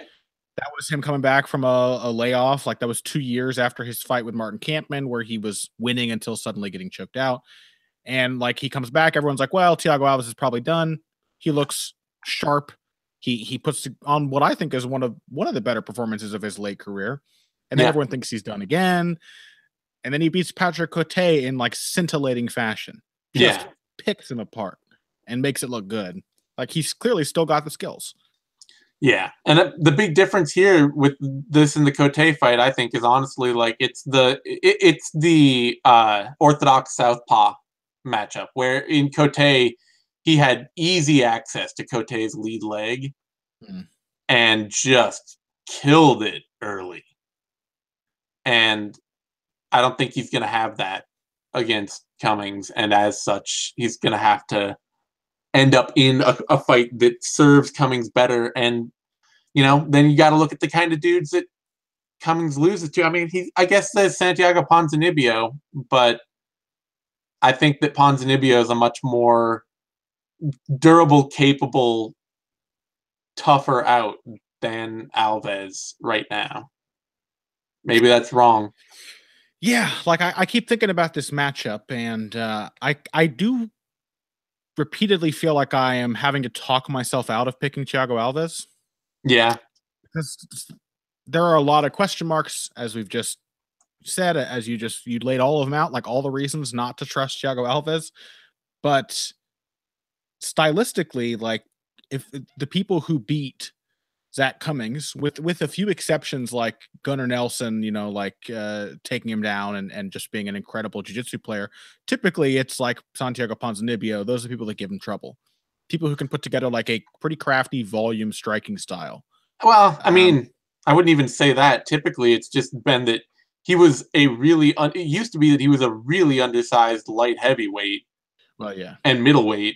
that was him coming back from a layoff. Like, that was 2 years after his fight with Martin Kampmann, where he was winning until suddenly getting choked out. And like, he comes back, everyone's like, well, Thiago Alves is probably done. He looks sharp. He puts on what I think is one of the better performances of his late career. And then everyone thinks he's done again. And then he beats Patrick Cote in like scintillating fashion. Just picks him apart and makes it look good. Like, he's clearly still got the skills. Yeah. And the big difference here with this and the Cote fight, I think, is honestly like it's the orthodox southpaw matchup, where in Cote he had easy access to Cote's lead leg and just killed it early. And I don't think he's going to have that against Cummings, and as such, he's going to have to end up in a fight that serves Cummings better. And, you know, then you got to look at the kind of dudes that Cummings loses to. I mean, I guess there's Santiago Ponzinibbio, but I think that Ponzinibbio is a much more durable, capable, tougher out than Alves right now. Maybe that's wrong. Yeah, like I keep thinking about this matchup, and I do repeatedly feel like I am having to talk myself out of picking Thiago Alves. Yeah. Because there are a lot of question marks, as we've just said, as you laid all of them out, like all the reasons not to trust Thiago Alves. But stylistically, like, if the people who beat Zach Cummings, with a few exceptions like Gunnar Nelson, you know, like taking him down and just being an incredible jiu-jitsu player, typically it's like Santiago Ponzinibbio. Those are people that give him trouble. People who can put together like a pretty crafty volume striking style. Well, I mean, I wouldn't even say that. Typically, it's just been that he was it used to be that he was a really undersized light heavyweight. Well, yeah. And middleweight.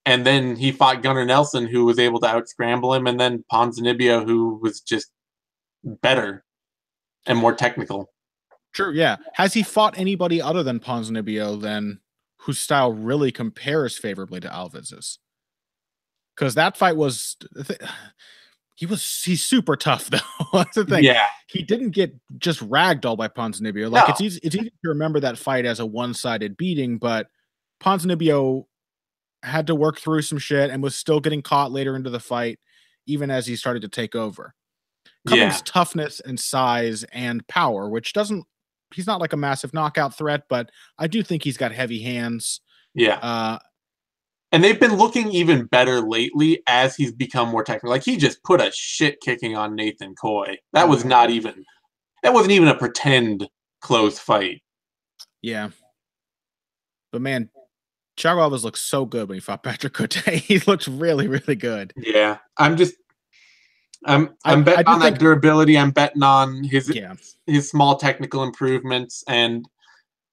And then he fought Gunnar Nelson, who was able to out-scramble him, and then Ponzinibbio, who was just better and more technical. True, yeah. Has he fought anybody other than Ponzinibbio then whose style really compares favorably to Alves's? Because that fight was... He's super tough, though. That's the thing. Yeah. He didn't get just ragdolled by Ponzinibbio. Like, it's easy to remember that fight as a one-sided beating, but Ponzinibbio had to work through some shit and was still getting caught later into the fight, even as he started to take over. Cummings' toughness and size and power, which he's not like a massive knockout threat, but I do think he's got heavy hands. Yeah. And they've been looking even better lately as he's become more technical. Like, he just put a shit kicking on Nathan Choi. That wasn't even a pretend close fight. Yeah. But man, Thiago Alves looks so good when he fought Patrick Cote. He looks really, really good. Yeah. I'm betting on that durability. I'm betting on his small technical improvements, and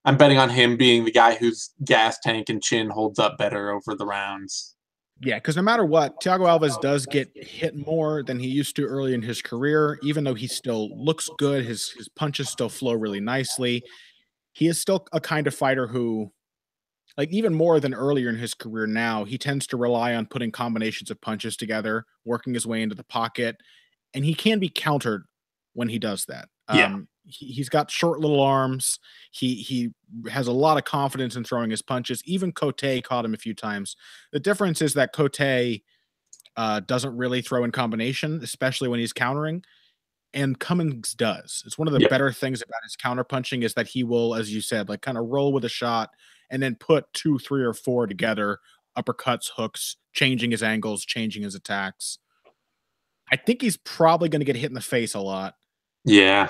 I'm betting on him being the guy whose gas tank and chin holds up better over the rounds. Yeah, because no matter what, Thiago Alves does get hit more than he used to early in his career, even though he still looks good. His punches still flow really nicely. He is still a kind of fighter who, like, even more than earlier in his career now, he tends to rely on putting combinations of punches together, working his way into the pocket, and he can be countered when he does that. He's got short little arms. He has a lot of confidence in throwing his punches. Even Cote caught him a few times. The difference is that Cote doesn't really throw in combination, especially when he's countering, and Cummings does. It's one of the better things about his counter punching is that he will, as you said, like, kind of roll with a shot and then put 2, 3, or 4 together, uppercuts, hooks, changing his angles, changing his attacks. I think he's probably going to get hit in the face a lot. Yeah.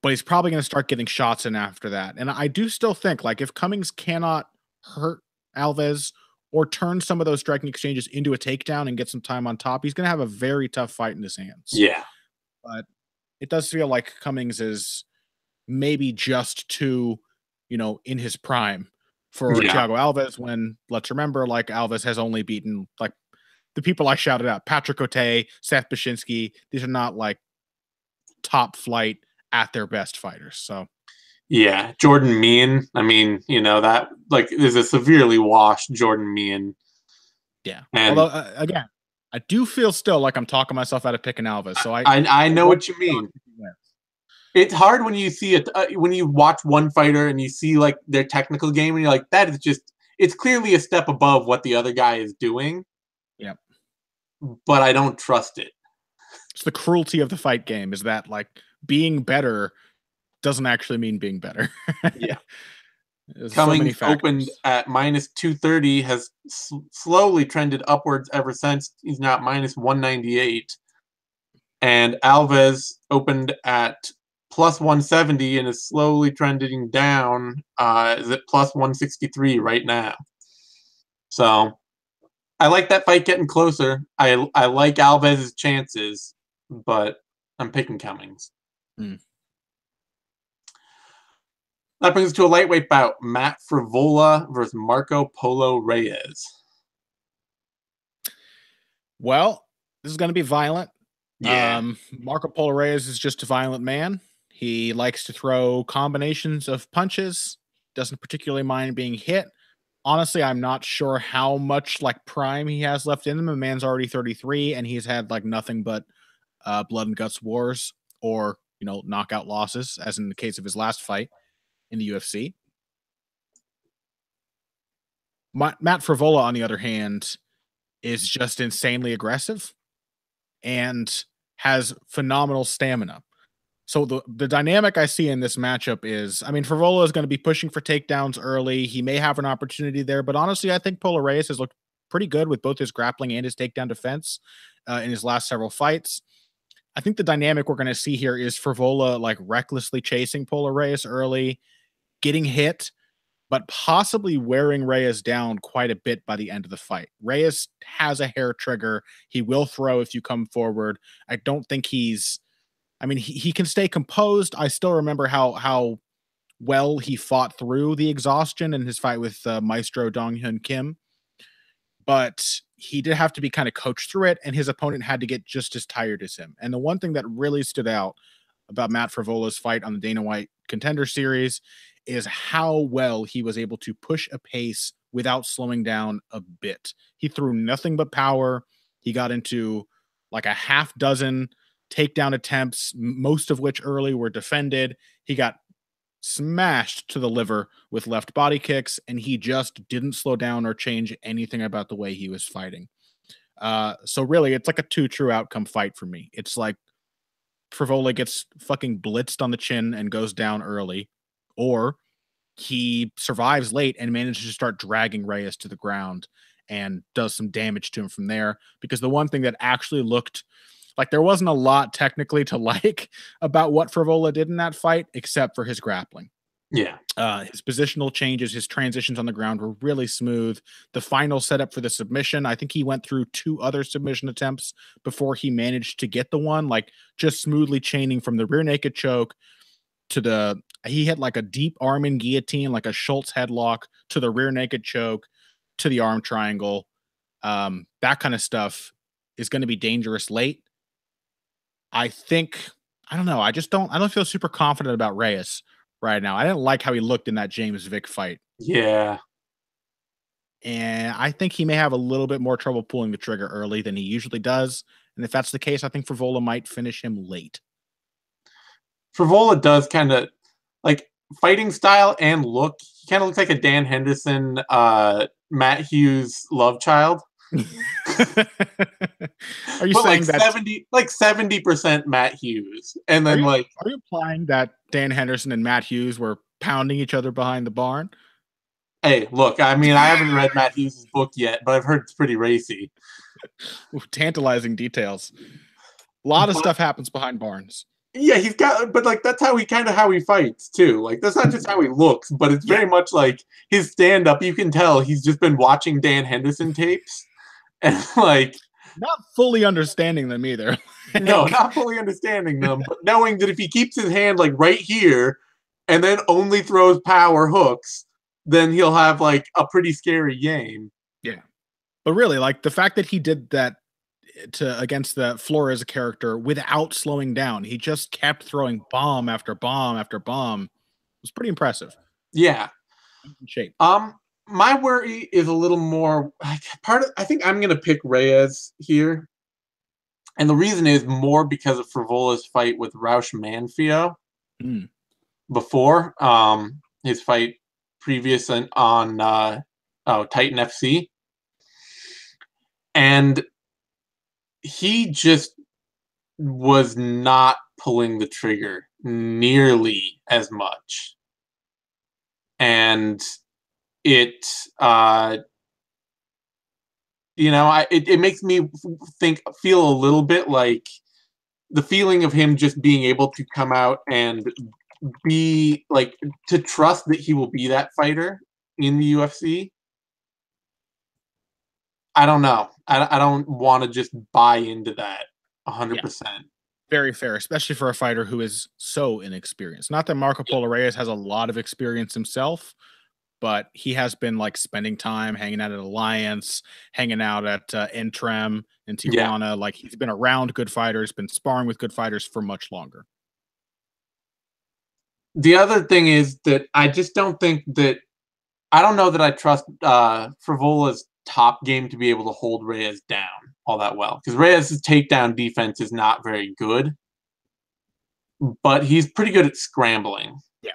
But he's probably going to start getting shots in after that. And I do still think, like, if Cummings cannot hurt Alves or turn some of those striking exchanges into a takedown and get some time on top, he's going to have a very tough fight in his hands. Yeah. But it does feel like Cummings is maybe just too, in his prime for Thiago Alves, when, let's remember, like, Alves has only beaten, like, the people I shouted out, Patrick Cote, Seth Bashinsky. These are not, like, top flight at their best fighters. So yeah, Jordan Meehan. I mean, that is a severely washed Jordan Meehan. yeah. And Although again, I do feel still like I'm talking myself out of picking Alves. So I know what you mean. It's hard when you see it when you watch one fighter and you see like their technical game and you're like, that is just, it's clearly a step above what the other guy is doing. Yeah. But I don't trust it. It's the cruelty of the fight game, is that like being better doesn't actually mean being better. Yeah. Cummings opened at -230, has slowly trended upwards ever since. He's now at -198. And Alves opened at +170 and is slowly trending down. Is at +163 right now. So I like that fight getting closer. I like Alves' chances, but I'm picking Cummings. That brings us to a lightweight bout. Matt Frevola versus Marco Polo Reyes. Well, this is going to be violent. Yeah. Marco Polo Reyes is just a violent man. He likes to throw combinations of punches. Doesn't particularly mind being hit. Honestly, I'm not sure how much like prime he has left in him. The man's already 33 and he's had like nothing but blood and guts wars or, knockout losses, as in the case of his last fight in the UFC. Matt Frevola, on the other hand, is just insanely aggressive and has phenomenal stamina. So the dynamic I see in this matchup is, I mean, Frevola is going to be pushing for takedowns early. He may have an opportunity there, but honestly, I think Polo Reyes has looked pretty good with both his grappling and his takedown defense in his last several fights. I think the dynamic we're going to see here is Frevola like recklessly chasing Polo Reyes early, getting hit, but possibly wearing Reyes down quite a bit by the end of the fight. Reyes has a hair trigger. He will throw if you come forward. I don't think he can stay composed. I still remember how well he fought through the exhaustion in his fight with Maestro Dong Hyun Kim. But he did have to be kind of coached through it, and his opponent had to get just as tired as him. And the one thing that really stood out about Matt Frevola's fight on the Dana White Contender Series is how well he was able to push a pace without slowing down a bit. He threw nothing but power. He got into like a half dozen takedown attempts, most of which early were defended. He got smashed to the liver with left body kicks, and he just didn't slow down or change anything about the way he was fighting. So really, it's like a two true outcome fight for me. It's like Frevola gets fucking blitzed on the chin and goes down early, or he survives late and manages to start dragging Reyes to the ground and does some damage to him from there. Because the one thing that actually looked like there wasn't a lot technically to like about what Frevola did in that fight, except for his grappling. Yeah. His positional changes, his transitions on the ground were really smooth. The final setup for the submission, I think he went through 2 other submission attempts before he managed to get the one, like just smoothly chaining from the rear naked choke to he had like a deep arm in guillotine, like a Schultz headlock to the rear naked choke to the arm triangle. That kind of stuff is going to be dangerous late. I don't know. I don't feel super confident about Reyes right now. I didn't like how he looked in that James Vick fight. Yeah. And I think he may have a little bit more trouble pulling the trigger early than he usually does. And if that's the case, I think Frevola might finish him late. Frevola does kind of like fighting style and look. He kind of looks like a Dan Henderson, Matt Hughes love child. Are you saying that 70% Matt Hughes, and then are you implying that Dan Henderson and Matt Hughes were pounding each other behind the barn? Hey, look, I mean, I haven't read Matt Hughes' book yet, but I've heard it's pretty racy. Ooh, tantalizing details. A lot of stuff happens behind barns. Yeah, he's got, but like that's how he fights too. Like that's not just how he looks, but it's very much like his stand-up. You can tell he's just been watching Dan Henderson tapes. And like not fully understanding them either. No, not fully understanding them, but knowing that if he keeps his hand like right here and then only throws power hooks, then he'll have like a pretty scary game. Yeah. But really, like the fact that he did that against the Flores character without slowing down. He just kept throwing bomb after bomb after bomb. It was pretty impressive. Yeah. In shape. My worry is a little more I think I'm gonna pick Reyes here. And the reason is more because of Frevola's fight with Rausch Manfio before his fight previous on Titan FC. And he just was not pulling the trigger nearly as much. And it it makes me feel a little bit like the feeling of him just being able to come out and be like, to trust that he will be that fighter in the UFC. I don't know. I don't want to just buy into that 100%. Very fair, especially for a fighter who is so inexperienced. Not that Marco Polo Reyes has a lot of experience himself, but he has been like spending time hanging out at Alliance, hanging out at Intrem in Tijuana. Yeah. Like he's been around good fighters, been sparring with good fighters for much longer. The other thing is that I just don't think that I don't know that I trust Frevola's top game to be able to hold Reyes down all that well, because Reyes' takedown defense is not very good, but he's pretty good at scrambling. Yeah,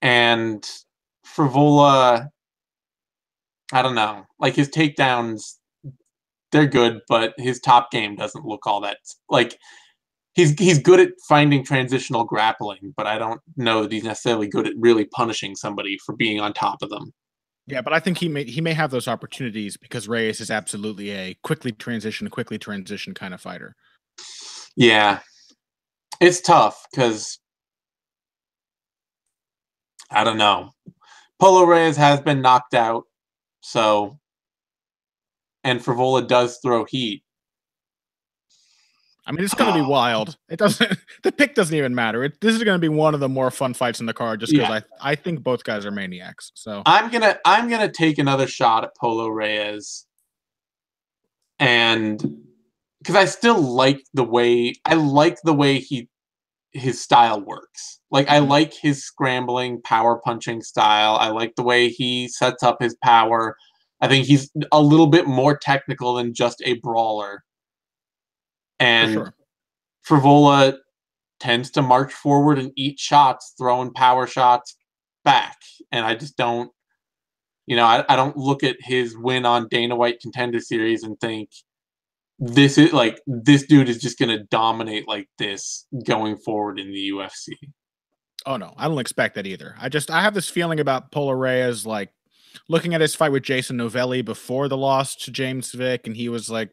and Frevola, I don't know. Like his takedowns, they're good, but his top game doesn't look all that like. He's good at finding transitional grappling, but I don't know that he's necessarily good at really punishing somebody for being on top of them. Yeah, but I think he may have those opportunities because Reyes is absolutely a quickly transition kind of fighter. Yeah, it's tough because I don't know. Polo Reyes has been knocked out, so, and Frevola does throw heat. I mean, it's going to be wild. It doesn't. The pick doesn't even matter. This is going to be one of the more fun fights in the card, just because I think both guys are maniacs. So I'm gonna take another shot at Polo Reyes, and because I still like the way his style works. Like I like his scrambling, power punching style. I like the way he sets up his power. I think he's a little bit more technical than just a brawler. And Frevola tends to march forward and eat shots, throwing power shots back. And I just don't, I don't look at his win on Dana White Contender Series and think this dude is just going to dominate like this going forward in the UFC. Oh no, I don't expect that either. I have this feeling about Polo Reyes, like looking at his fight with Jason Novelli before the loss to James Vick, and he was like,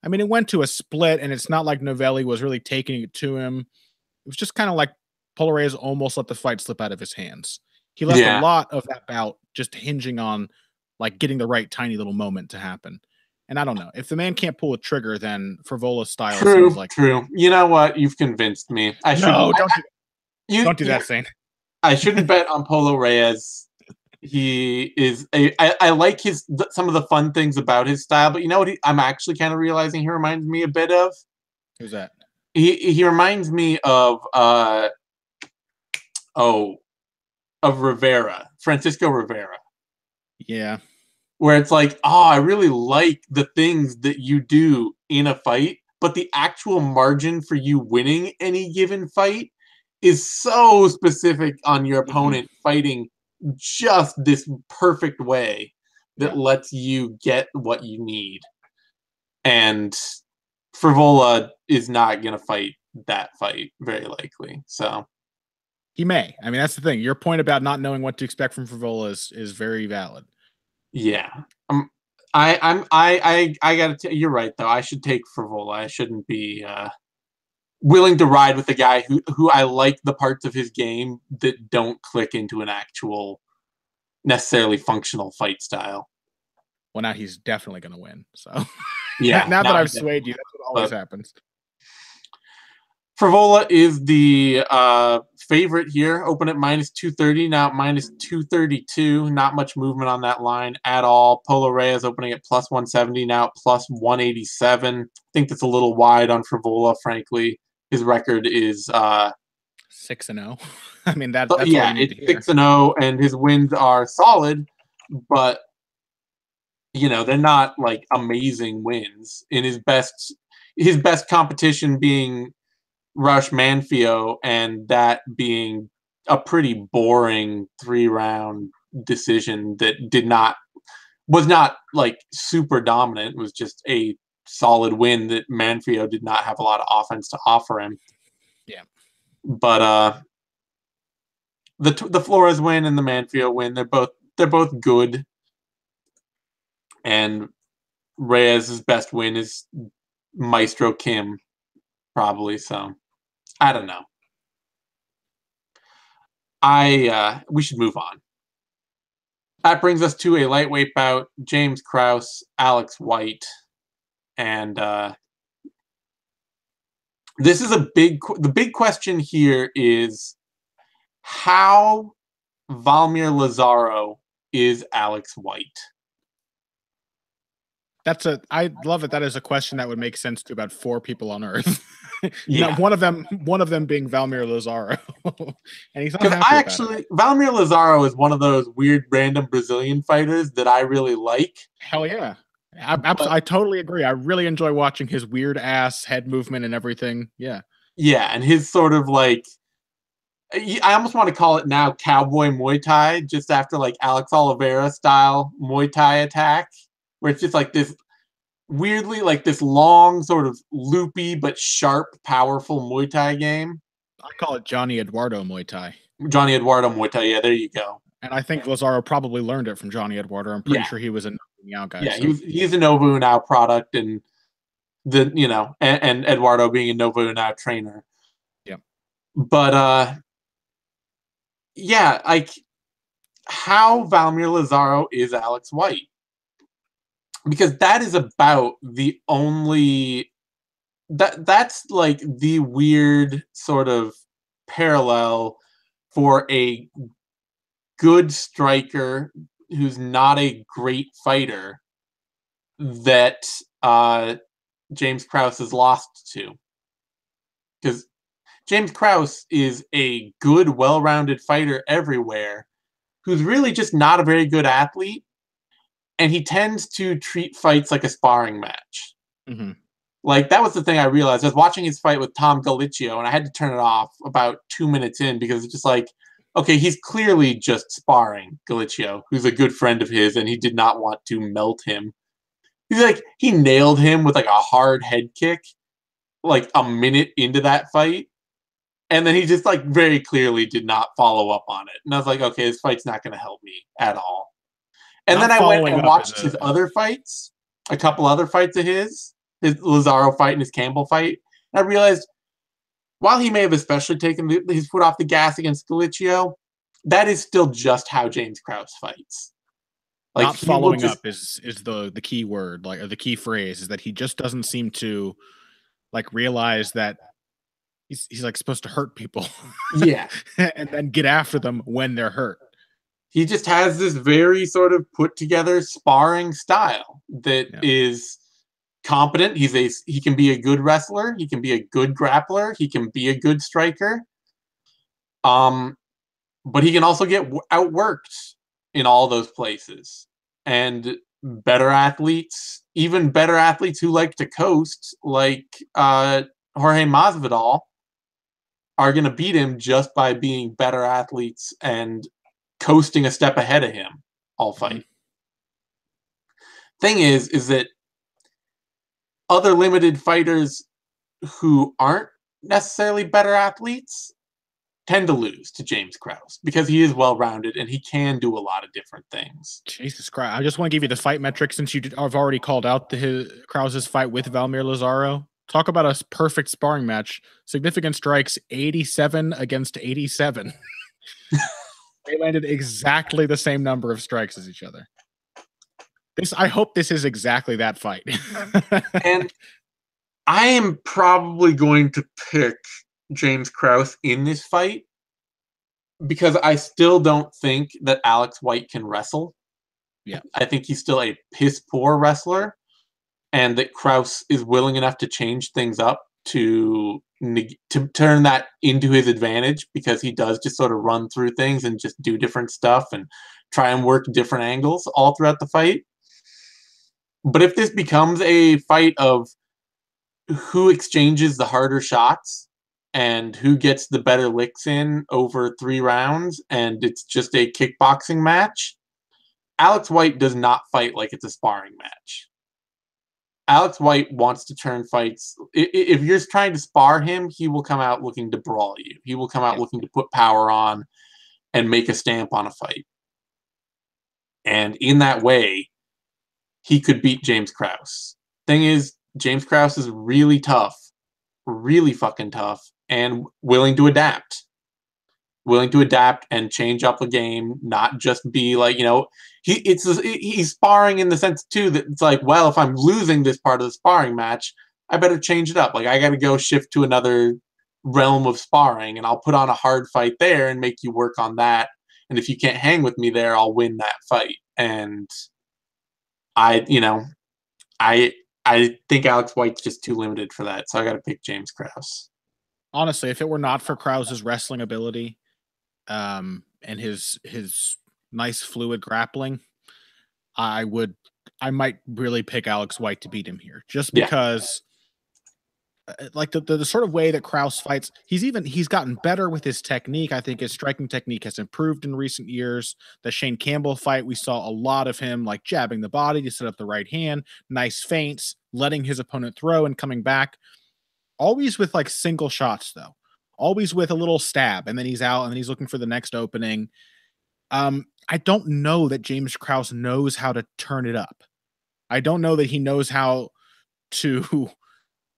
I mean, it went to a split, and it's not like Novelli was really taking it to him. It was just kind of like Polo Reyes almost let the fight slip out of his hands. He left a lot of that bout just hinging on like getting the right tiny little moment to happen. And I don't know. If the man can't pull a trigger, then Frevola's style seems like... True. You know what? You've convinced me. Don't do that, Saint. I shouldn't bet on Polo Reyes. He is I like some of the fun things about his style, but you know what I'm actually kind of realizing he reminds me a bit of? Who's that? He reminds me of Rivera, Francisco Rivera. Yeah. Where it's like, I really like the things that you do in a fight, but the actual margin for you winning any given fight is so specific on your opponent fighting just this perfect way that lets you get what you need. And Frevola is not going to fight that fight, very likely. So he may. I mean, that's the thing. Your point about not knowing what to expect from Frevola is very valid. Yeah. I gotta tell you, you're right though. I should take Frevola. I shouldn't be willing to ride with a guy who I like the parts of his game that don't click into an actual necessarily functional fight style. Well, now he's definitely going to win. So yeah, now that I've swayed you, that's what always happens. Frevola is the favorite here. Open at -230, now at -232. Not much movement on that line at all. Polo Reyes opening at +170, now at +187. I think that's a little wide on Frevola, frankly. His record is 6-0. I mean, that's all yeah, you need to it's hear. 6-0, and his wins are solid, but they're not like amazing wins. In his best competition being Rush Manfio, and that being a pretty boring 3-round decision that was not like super dominant. It was just a solid win that Manfio did not have a lot of offense to offer him. Yeah. But the Flores win and the Manfio win, they're both good. And Reyes' best win is Maestro Kim, probably. So I don't know. We should move on. That brings us to a lightweight bout: James Krause, Alex White, and this is the big question here is how Valmir Lazaro is Alex White. I love it. That is a question that would make sense to about 4 people on Earth. Yeah, one of them being Valmir Lazaro, and he's not happy about it. Valmir Lazaro is one of those weird random Brazilian fighters that I really like. Hell yeah, I totally agree. I really enjoy watching his weird ass head movement and everything. Yeah, and his sort of like, I almost want to call it now cowboy Muay Thai, just after like Alex Oliveira style Muay Thai attack, where it's just like this weirdly like this long sort of loopy but sharp, powerful Muay Thai game. I call it Johnny Eduardo Muay Thai. Johnny Eduardo Muay Thai, yeah, there you go. And I think Lazaro probably learned it from Johnny Eduardo. I'm pretty sure he was a Novo guy. Yeah, so. He's a Novo União product, and and Eduardo being a Novo União trainer. Yeah. But yeah, like how Valmir Lazaro is Alex White. Because that is about the only that's like the weird sort of parallel for a good striker who's not a great fighter that James Krause has lost to. Because James Krause is a good, well-rounded fighter everywhere who's really just not a very good athlete. And he tends to treat fights like a sparring match. Mm-hmm. Like, that was the thing I realized. I was watching his fight with Tom Galicchio, and I had to turn it off about 2 minutes in because it's just like, okay, he's clearly just sparring Galicchio, who's a good friend of his, and he did not want to melt him. He's like, he nailed him with like a hard head kick, like a minute into that fight. And then he just like very clearly did not follow up on it. And I was like, okay, this fight's not going to help me at all. And then I went and watched his other fights, a couple other fights of his Lazaro fight and his Campbell fight. And I realized, while he may have especially taken his foot off the gas against Galicchio, that is still just how James Krause fights. Like, not following up is the key word, like, or the key phrase, is that he just doesn't seem to like realize that he's like supposed to hurt people. Yeah. And then get after them when they're hurt. He just has this very sort of put together sparring style that is competent. He can be a good wrestler. He can be a good grappler. He can be a good striker. But he can also get outworked in all those places. And better athletes, even better athletes who like to coast, like Jorge Masvidal, are going to beat him just by being better athletes and coasting a step ahead of him all fight. Thing is that other limited fighters who aren't necessarily better athletes tend to lose to James Krause because he is well-rounded and he can do a lot of different things. Jesus Christ. I just want to give you the fight metrics since I've already called out Krause's fight with Valmir Lazaro. Talk about a perfect sparring match. Significant strikes, 87 against 87. They landed exactly the same number of strikes as each other. I hope this is exactly that fight. And I am probably going to pick James Krause in this fight because I still don't think that Alex White can wrestle. Yeah. I think he's still a piss poor wrestler, and that Krause is willing enough to change things up to turn that into his advantage, because he does just sort of run through things and just do different stuff and try and work different angles all throughout the fight. But if this becomes a fight of who exchanges the harder shots and who gets the better licks in over 3 rounds, and it's just a kickboxing match, Alex White does not fight like it's a sparring match. Alex White wants to turn fights. If you're trying to spar him, he will come out looking to brawl you. He will come out looking to put power on and make a stamp on a fight. And in that way, he could beat James Krause. Thing is, James Krause is really tough, really fucking tough, and willing to adapt. Willing to adapt and change up the game, not just be like, he's sparring in the sense too that it's like, well, if I'm losing this part of the sparring match, I better change it up. Like, I got to go shift to another realm of sparring, and I'll put on a hard fight there and make you work on that. And if you can't hang with me there, I'll win that fight. And I think Alex White's just too limited for that, so I got to pick James Krause. Honestly, if it were not for Krause's wrestling ability, and his nice fluid grappling, I might really pick Alex White to beat him here, just because like the sort of way that Krause fights, he's gotten better with his technique. I think his striking technique has improved in recent years. The Shane Campbell fight, we saw a lot of him like jabbing the body to set up the right hand, nice feints, letting his opponent throw and coming back, always with like single shots though. Always with a little stab, and then he's out, and then he's looking for the next opening. I don't know that James Krause knows how to turn it up. I don't know that he knows how to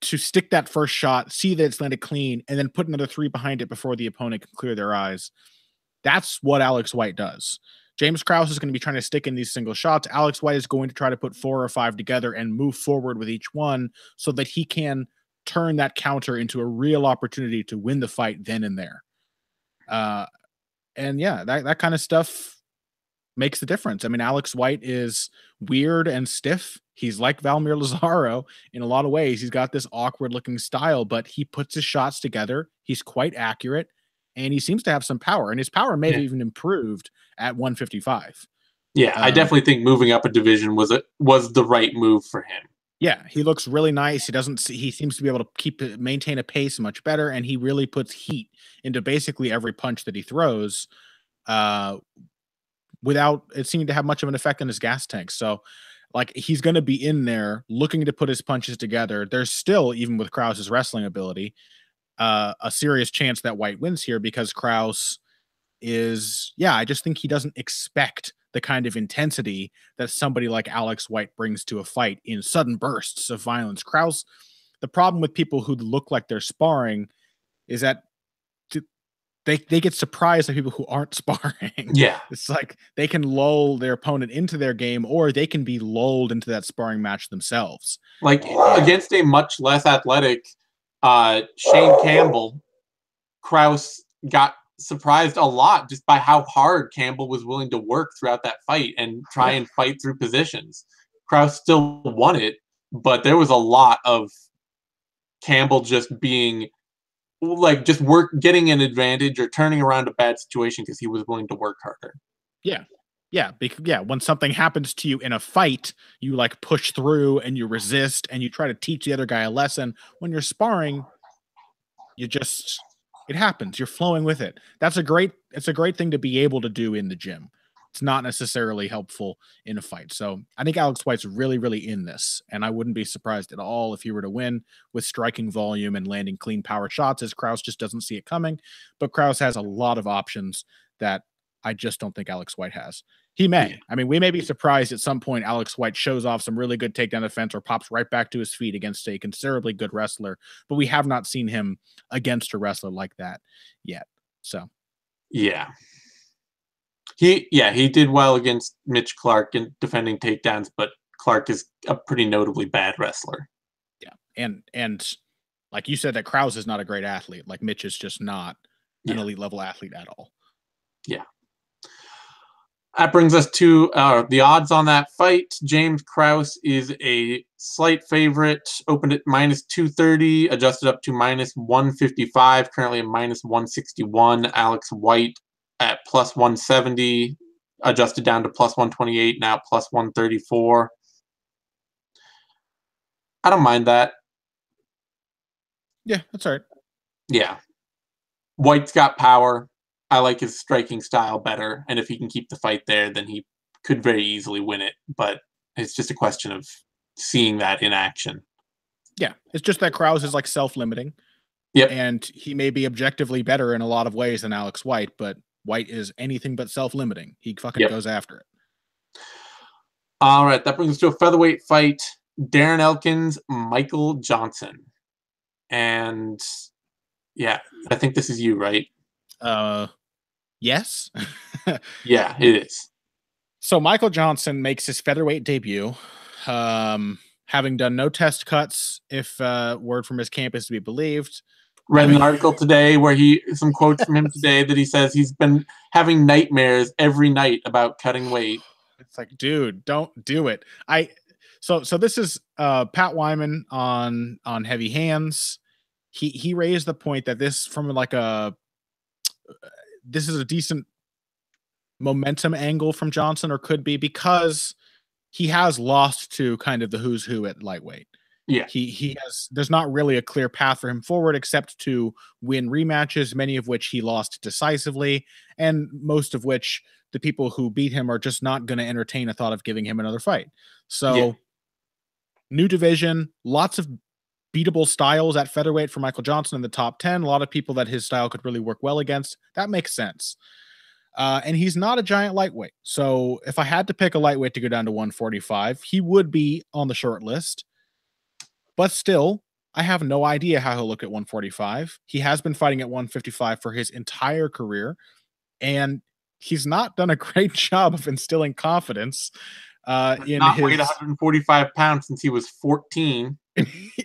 stick that first shot, see that it's landed clean, and then put another 3 behind it before the opponent can clear their eyes. That's what Alex White does. James Krause is going to be trying to stick in these single shots. Alex White is going to try to put 4 or 5 together and move forward with each one so that he can turn that counter into a real opportunity to win the fight then and there. And yeah, that kind of stuff makes the difference. I mean, Alex White is weird and stiff. He's like Valmir Lazaro in a lot of ways. He's got this awkward looking style, but he puts his shots together. He's quite accurate, and he seems to have some power, and his power may have even improved at 155. Yeah, I definitely think moving up a division was the right move for him. Yeah, he looks really nice. He seems to be able to maintain a pace much better, and he really puts heat into basically every punch that he throws, without it seeming to have much of an effect on his gas tank. So, like, he's going to be in there looking to put his punches together. There's still, even with Krause's wrestling ability, a serious chance that White wins here, because Krause is, I just think he doesn't expect the kind of intensity that somebody like Alex White brings to a fight in sudden bursts of violence. Krause, the problem with people who look like they're sparring is that they get surprised by people who aren't sparring. Yeah. It's like they can lull their opponent into their game, or they can be lulled into that sparring match themselves. Like, against a much less athletic Shane Campbell, Krause got surprised a lot just by how hard Campbell was willing to work throughout that fight and try and fight through positions. Krause still won it, but there was a lot of Campbell just being like, just getting an advantage or turning around a bad situation because he was willing to work harder. Yeah, when something happens to you in a fight, you like push through and you resist and you try to teach the other guy a lesson. When you're sparring, it happens. You're flowing with it. It's a great thing to be able to do in the gym. It's not necessarily helpful in a fight. So I think Alex White's really, really in this, and I wouldn't be surprised at all if he were to win with striking volume and landing clean power shots, as Krause just doesn't see it coming. But Krause has a lot of options that I just don't think Alex White has. He may. Yeah. I mean, we may be surprised at some point Alex White shows off some really good takedown defense or pops right back to his feet against a considerably good wrestler, but we have not seen him against a wrestler like that yet. So, yeah. He did well against Mitch Clark in defending takedowns, but Clark is a pretty notably bad wrestler. Yeah. And like you said, that Krause is not a great athlete. Like, Mitch is just not an elite level athlete at all. Yeah. That brings us to the odds on that fight. James Krause is a slight favorite, opened at -230, adjusted up to -155, currently at -161. Alex White at +170, adjusted down to +128, now +134. I don't mind that. Yeah, that's all right. Yeah. White's got power. I like his striking style better, and if he can keep the fight there, then he could very easily win it, but it's just a question of seeing that in action. Yeah, it's just that Krause is like self-limiting. Yep. And he may be objectively better in a lot of ways than Alex White, but White is anything but self-limiting. He fucking goes after it. All right, that brings us to a featherweight fight. Darren Elkins, Michael Johnson. And yeah, I think this is you, right? Yes. Yeah, it is. So Michael Johnson makes his featherweight debut, having done no test cuts, if word from his camp is to be believed. Read an article today where some quotes from him today that he says he's been having nightmares every night about cutting weight. It's like, dude, don't do it. So this is Pat Wyman on Heavy Hands. He raised the point that this is a decent momentum angle from Johnson, or could be, because he has lost to kind of the who's who at lightweight. Yeah. There's not really a clear path for him forward except to win rematches, many of which he lost decisively, and most of which the people who beat him are just not going to entertain a thought of giving him another fight. So new division, lots of beatable styles at featherweight for Michael Johnson in the top 10. A lot of people that his style could really work well against. That makes sense. And he's not a giant lightweight. So if I had to pick a lightweight to go down to 145, he would be on the short list. But still, I have no idea how he'll look at 145. He has been fighting at 155 for his entire career, and he's not done a great job of instilling confidence in not his... weighed 145 pounds since he was 14.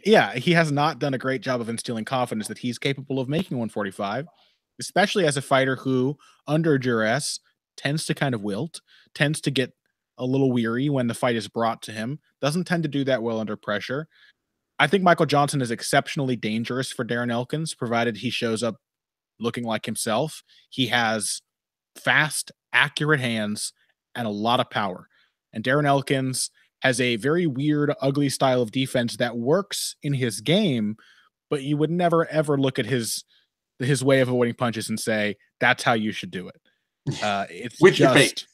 Yeah, he has not done a great job of instilling confidence that he's capable of making 145, especially as a fighter who, under duress, tends to kind of wilt, tends to get a little weary when the fight is brought to him, doesn't tend to do that well under pressure. I think Michael Johnson is exceptionally dangerous for Darren Elkins, provided he shows up looking like himself. He has fast, accurate hands and a lot of power. And Darren Elkins has a very weird, ugly style of defense that works in his game, but you would never, ever look at his way of avoiding punches and say, that's how you should do it. It's with just... your face.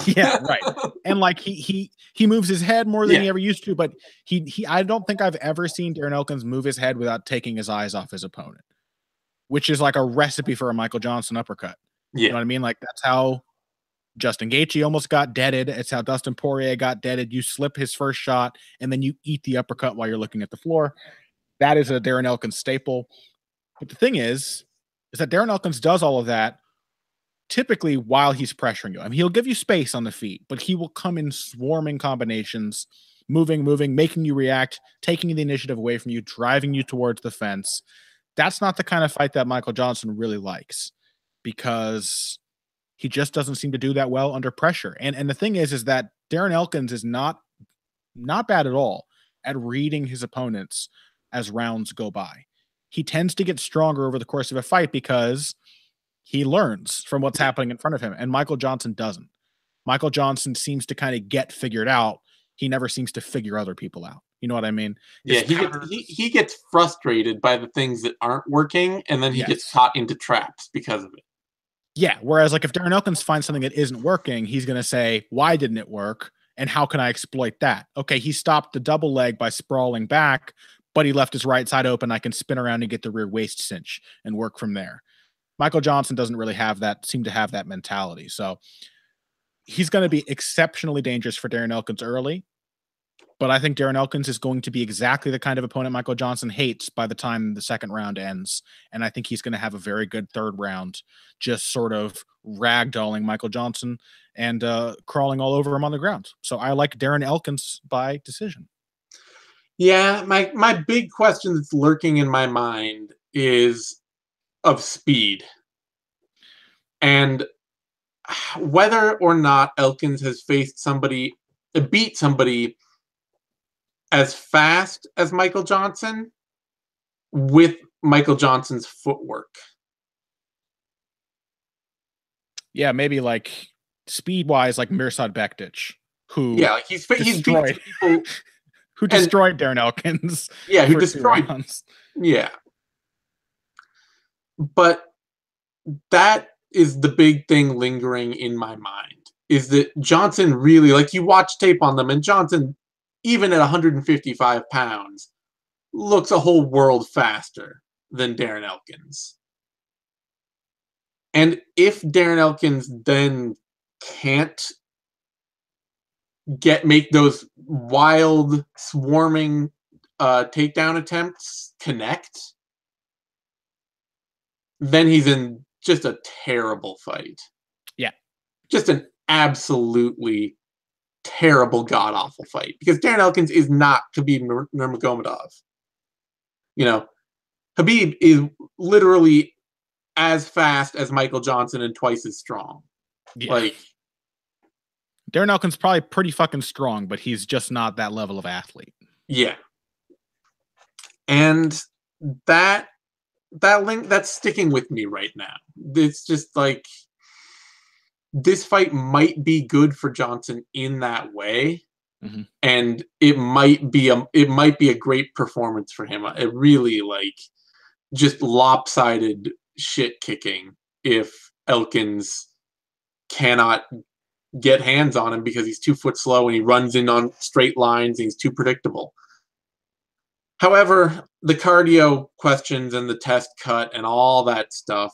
Yeah, right. And like he moves his head more than he ever used to, but I don't think I've ever seen Darren Elkins move his head without taking his eyes off his opponent, which is like a recipe for a Michael Johnson uppercut. Yeah. You know what I mean? Like, that's how Justin Gaethje almost got deaded. It's how Dustin Poirier got deaded. You slip his first shot and then you eat the uppercut while you're looking at the floor. That is a Darren Elkins staple. But the thing is that Darren Elkins does all of that typically while he's pressuring you. I mean, he'll give you space on the feet, but he will come in swarming combinations, moving, making you react, taking the initiative away from you, driving you towards the fence. That's not the kind of fight that Michael Johnson really likes, because he just doesn't seem to do that well under pressure. And the thing is that Darren Elkins is not bad at all at reading his opponents as rounds go by. He tends to get stronger over the course of a fight because he learns from what's happening in front of him, and Michael Johnson doesn't. Michael Johnson seems to kind of get figured out. He never seems to figure other people out. You know what I mean? Yeah, he gets frustrated by the things that aren't working, and then he gets caught into traps because of it. Yeah, whereas like if Darren Elkins finds something that isn't working, he's going to say, why didn't it work? And how can I exploit that? Okay, he stopped the double leg by sprawling back, but he left his right side open. I can spin around and get the rear waist cinch and work from there. Michael Johnson doesn't really seem to have that mentality. So he's going to be exceptionally dangerous for Darren Elkins early. But I think Darren Elkins is going to be exactly the kind of opponent Michael Johnson hates by the time the second round ends. And I think he's going to have a very good third round, just sort of ragdolling Michael Johnson and crawling all over him on the ground. So I like Darren Elkins by decision. Yeah, my big question that's lurking in my mind is of speed. And whether or not Elkins has faced somebody, beat somebody as fast as Michael Johnson with Michael Johnson's footwork. Yeah, maybe like speed-wise, like Mirsad Bektic, who he's destroyed people, who destroyed Darren Elkins. Yeah, who destroyed. Yeah, but that is the big thing lingering in my mind, is that Johnson really, like, you watch tape on them, and Johnson, even at 155 pounds, looks a whole world faster than Darren Elkins. And if Darren Elkins then can't make those wild, swarming takedown attempts connect, then he's in just a terrible fight. Yeah. Just an absolutely terrible, god-awful fight. Because Darren Elkins is not Khabib Nurmagomedov. You know, Khabib is literally as fast as Michael Johnson and twice as strong. Yeah. Like, Darren Elkins probably pretty fucking strong, but he's just not that level of athlete. Yeah. And that link, that's sticking with me right now. It's just like, this fight might be good for Johnson in that way. Mm-hmm. And it might be a great performance for him. It really, like, just lopsided shit kicking if Elkins cannot get hands on him because he's 2 foot slow and he runs in on straight lines and he's too predictable. However, the cardio questions and the test cut and all that stuff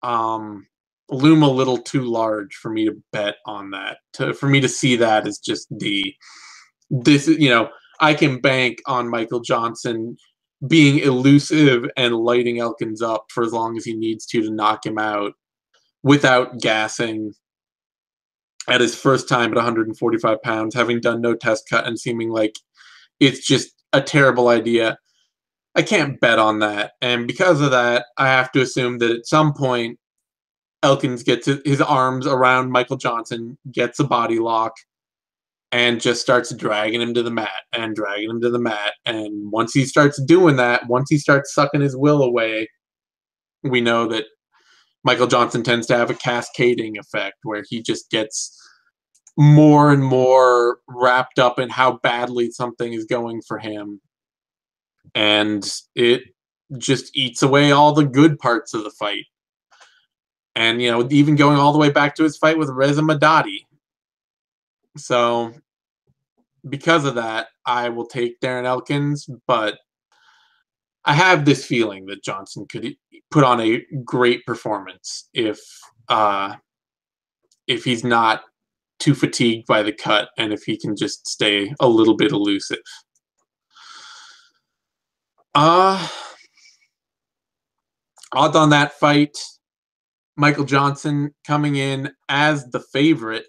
loom a little too large for me to bet on that. For me to see that as just I can bank on Michael Johnson being elusive and lighting Elkins up for as long as he needs to knock him out without gassing at his first time at 145 pounds, having done no test cut and seeming like it's just a terrible idea. I can't bet on that. And because of that, I have to assume that at some point Elkins gets his arms around Michael Johnson, gets a body lock, and just starts dragging him to the mat and dragging him to the mat. And once he starts doing that, once he starts sucking his will away, we know that Michael Johnson tends to have a cascading effect where he just gets more and more wrapped up in how badly something is going for him. And it just eats away all the good parts of the fight. And, even going all the way back to his fight with Reza Madadi. So, because of that, I will take Darren Elkins, but I have this feeling that Johnson could put on a great performance if he's not too fatigued by the cut and if he can just stay a little bit elusive. Odds on that fight, Michael Johnson coming in as the favorite,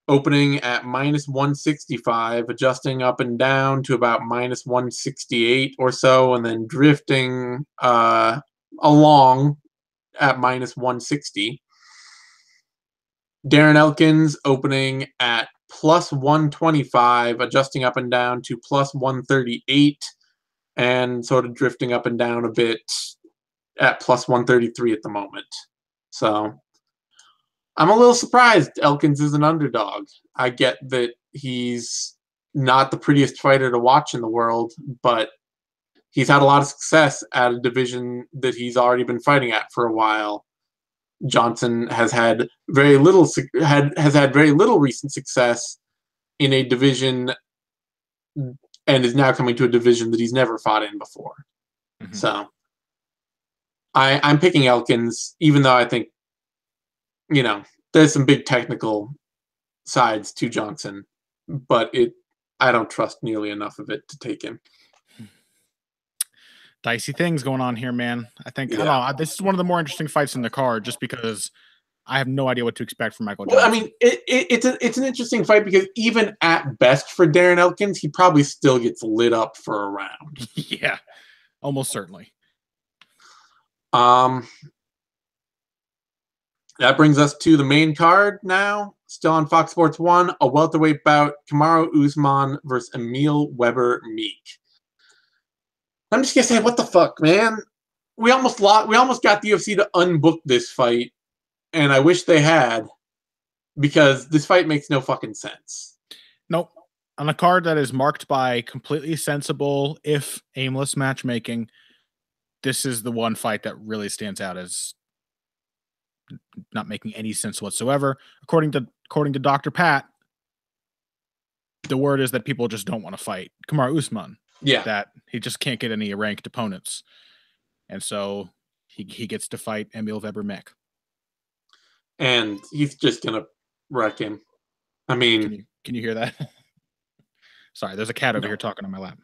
opening at -165, adjusting up and down to about -168 or so, and then drifting along at -160. Darren Elkins opening at +125, adjusting up and down to +138, and sort of drifting up and down a bit at +133 at the moment. So I'm a little surprised Elkins is an underdog. I get that he's not the prettiest fighter to watch in the world, but he's had a lot of success at a division that he's already been fighting at for a while. Johnson has had very little recent success in a division and is now coming to a division that he's never fought in before. Mm-hmm. So I'm picking Elkins, even though I think, there's some big technical sides to Johnson, but I don't trust nearly enough of it to take him. Dicey things going on here, man. I think, I don't know, this is one of the more interesting fights in the card just because I have no idea what to expect from Michael Johnson. Well, I mean, it's an interesting fight because even at best for Darren Elkins, he probably still gets lit up for a round. Yeah, almost certainly. That brings us to the main card now. Still on Fox Sports 1, a welterweight bout, Kamaru Usman versus Emil Weber Meek. I'm just gonna say, what the fuck, man? We almost got the UFC to unbook this fight, and I wish they had, because this fight makes no fucking sense. Nope. On a card that is marked by completely sensible, if aimless matchmaking, this is the one fight that really stands out as not making any sense whatsoever. According to Dr. Pat, the word is that people just don't want to fight Kamaru Usman. Yeah. That he just can't get any ranked opponents. And so he gets to fight Emil Weber Meek. And he's just going to wreck him. I mean... Can you hear that? Sorry, there's a cat over here talking on my lap.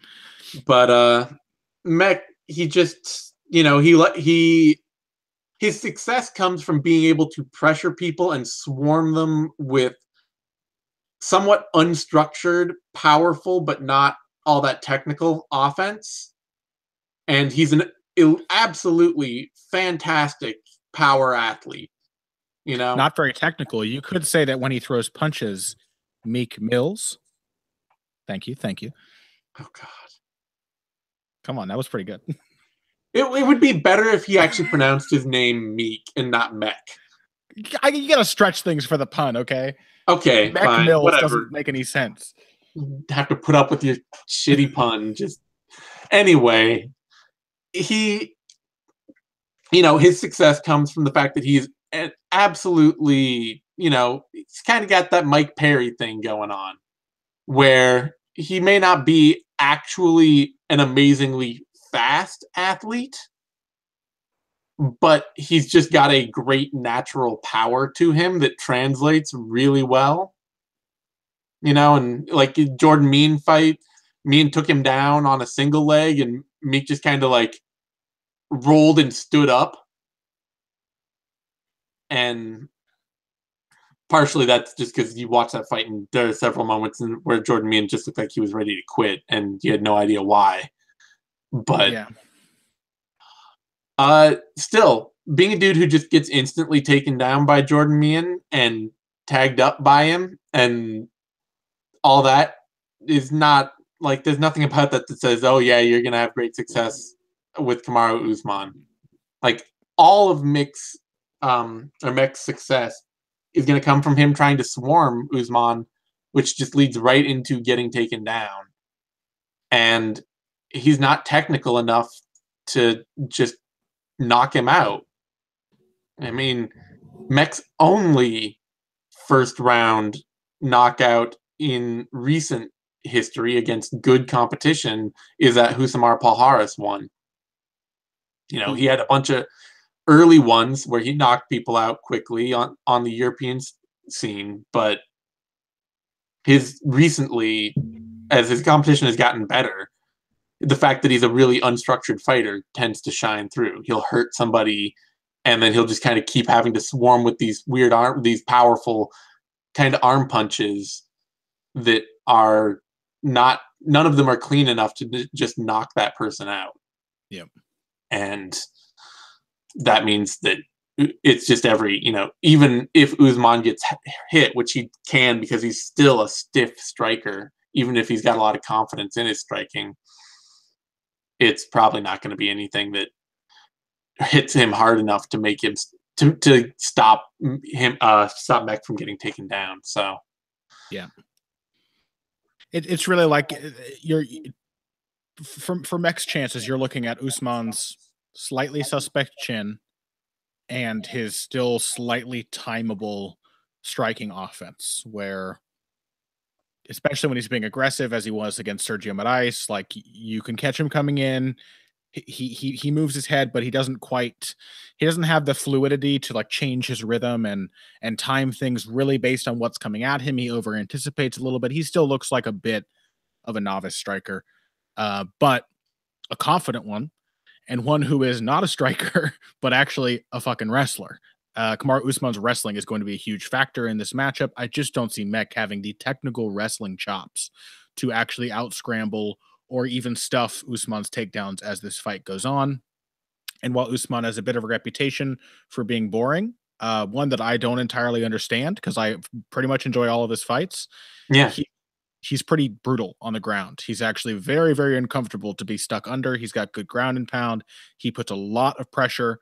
But Meek, he just, his success comes from being able to pressure people and swarm them with somewhat unstructured, powerful, but not all that technical offense. And he's an absolutely fantastic power athlete. Not very technical. You could say that when he throws punches, Meek Mills. Thank you. Oh, God. Come on, that was pretty good. It would be better if he actually pronounced his name Meek and not Meek. You gotta stretch things for the pun, okay? Okay, Meek fine. Mills Whatever. doesn't make any sense. Have to put up with your shitty pun. Just anyway, his success comes from the fact that he's absolutely, he's kind of got that Mike Perry thing going on, where he may not be actually an amazingly fast athlete, but he's just got a great natural power to him that translates really well. And like Jordan Mean fight, Mean took him down on a single leg, and Meek just kind of like rolled and stood up. And partially that's just because you watch that fight, and there are several moments where Jordan Mean just looked like he was ready to quit, and you had no idea why. But yeah. Still, being a dude who just gets instantly taken down by Jordan Mean and tagged up by him and all that is not, like, there's nothing about that says, oh yeah, you're going to have great success with Kamaru Usman. Like, all of Meek's success is going to come from him trying to swarm Usman, which just leads right into getting taken down. And he's not technical enough to just knock him out. I mean, Meek's only first round knockout in recent history against good competition is that Husamar Palhares won. He had a bunch of early ones where he knocked people out quickly on the European scene, but his recently, as his competition has gotten better, the fact that he's a really unstructured fighter tends to shine through. He'll hurt somebody, and then he'll just kind of keep having to swarm with these these powerful kind of arm punches that are none of them are clean enough to just knock that person out. Yep. And that means that it's just even if Usman gets hit, which he can because he's still a stiff striker, even if he's got a lot of confidence in his striking, it's probably not going to be anything that hits him hard enough to make him to stop Meek from getting taken down. So yeah, it's really like you're for Meek's chances. You're looking at Usman's slightly suspect chin and his still slightly timeable striking offense, where especially when he's being aggressive as he was against Sergio Moraes, like you can catch him coming in. He moves his head, but he doesn't have the fluidity to like change his rhythm and time things really based on what's coming at him. He over anticipates a little bit. He still looks like a bit of a novice striker, but a confident one, and one who is not a striker, but actually a fucking wrestler. Kamaru Usman's wrestling is going to be a huge factor in this matchup. I just don't see Meek having the technical wrestling chops to actually out-scramble or even stuff Usman's takedowns as this fight goes on. And while Usman has a bit of a reputation for being boring, one that I don't entirely understand because I pretty much enjoy all of his fights. Yeah. He's pretty brutal on the ground. He's actually very, very uncomfortable to be stuck under. He's got good ground and pound. He puts a lot of pressure,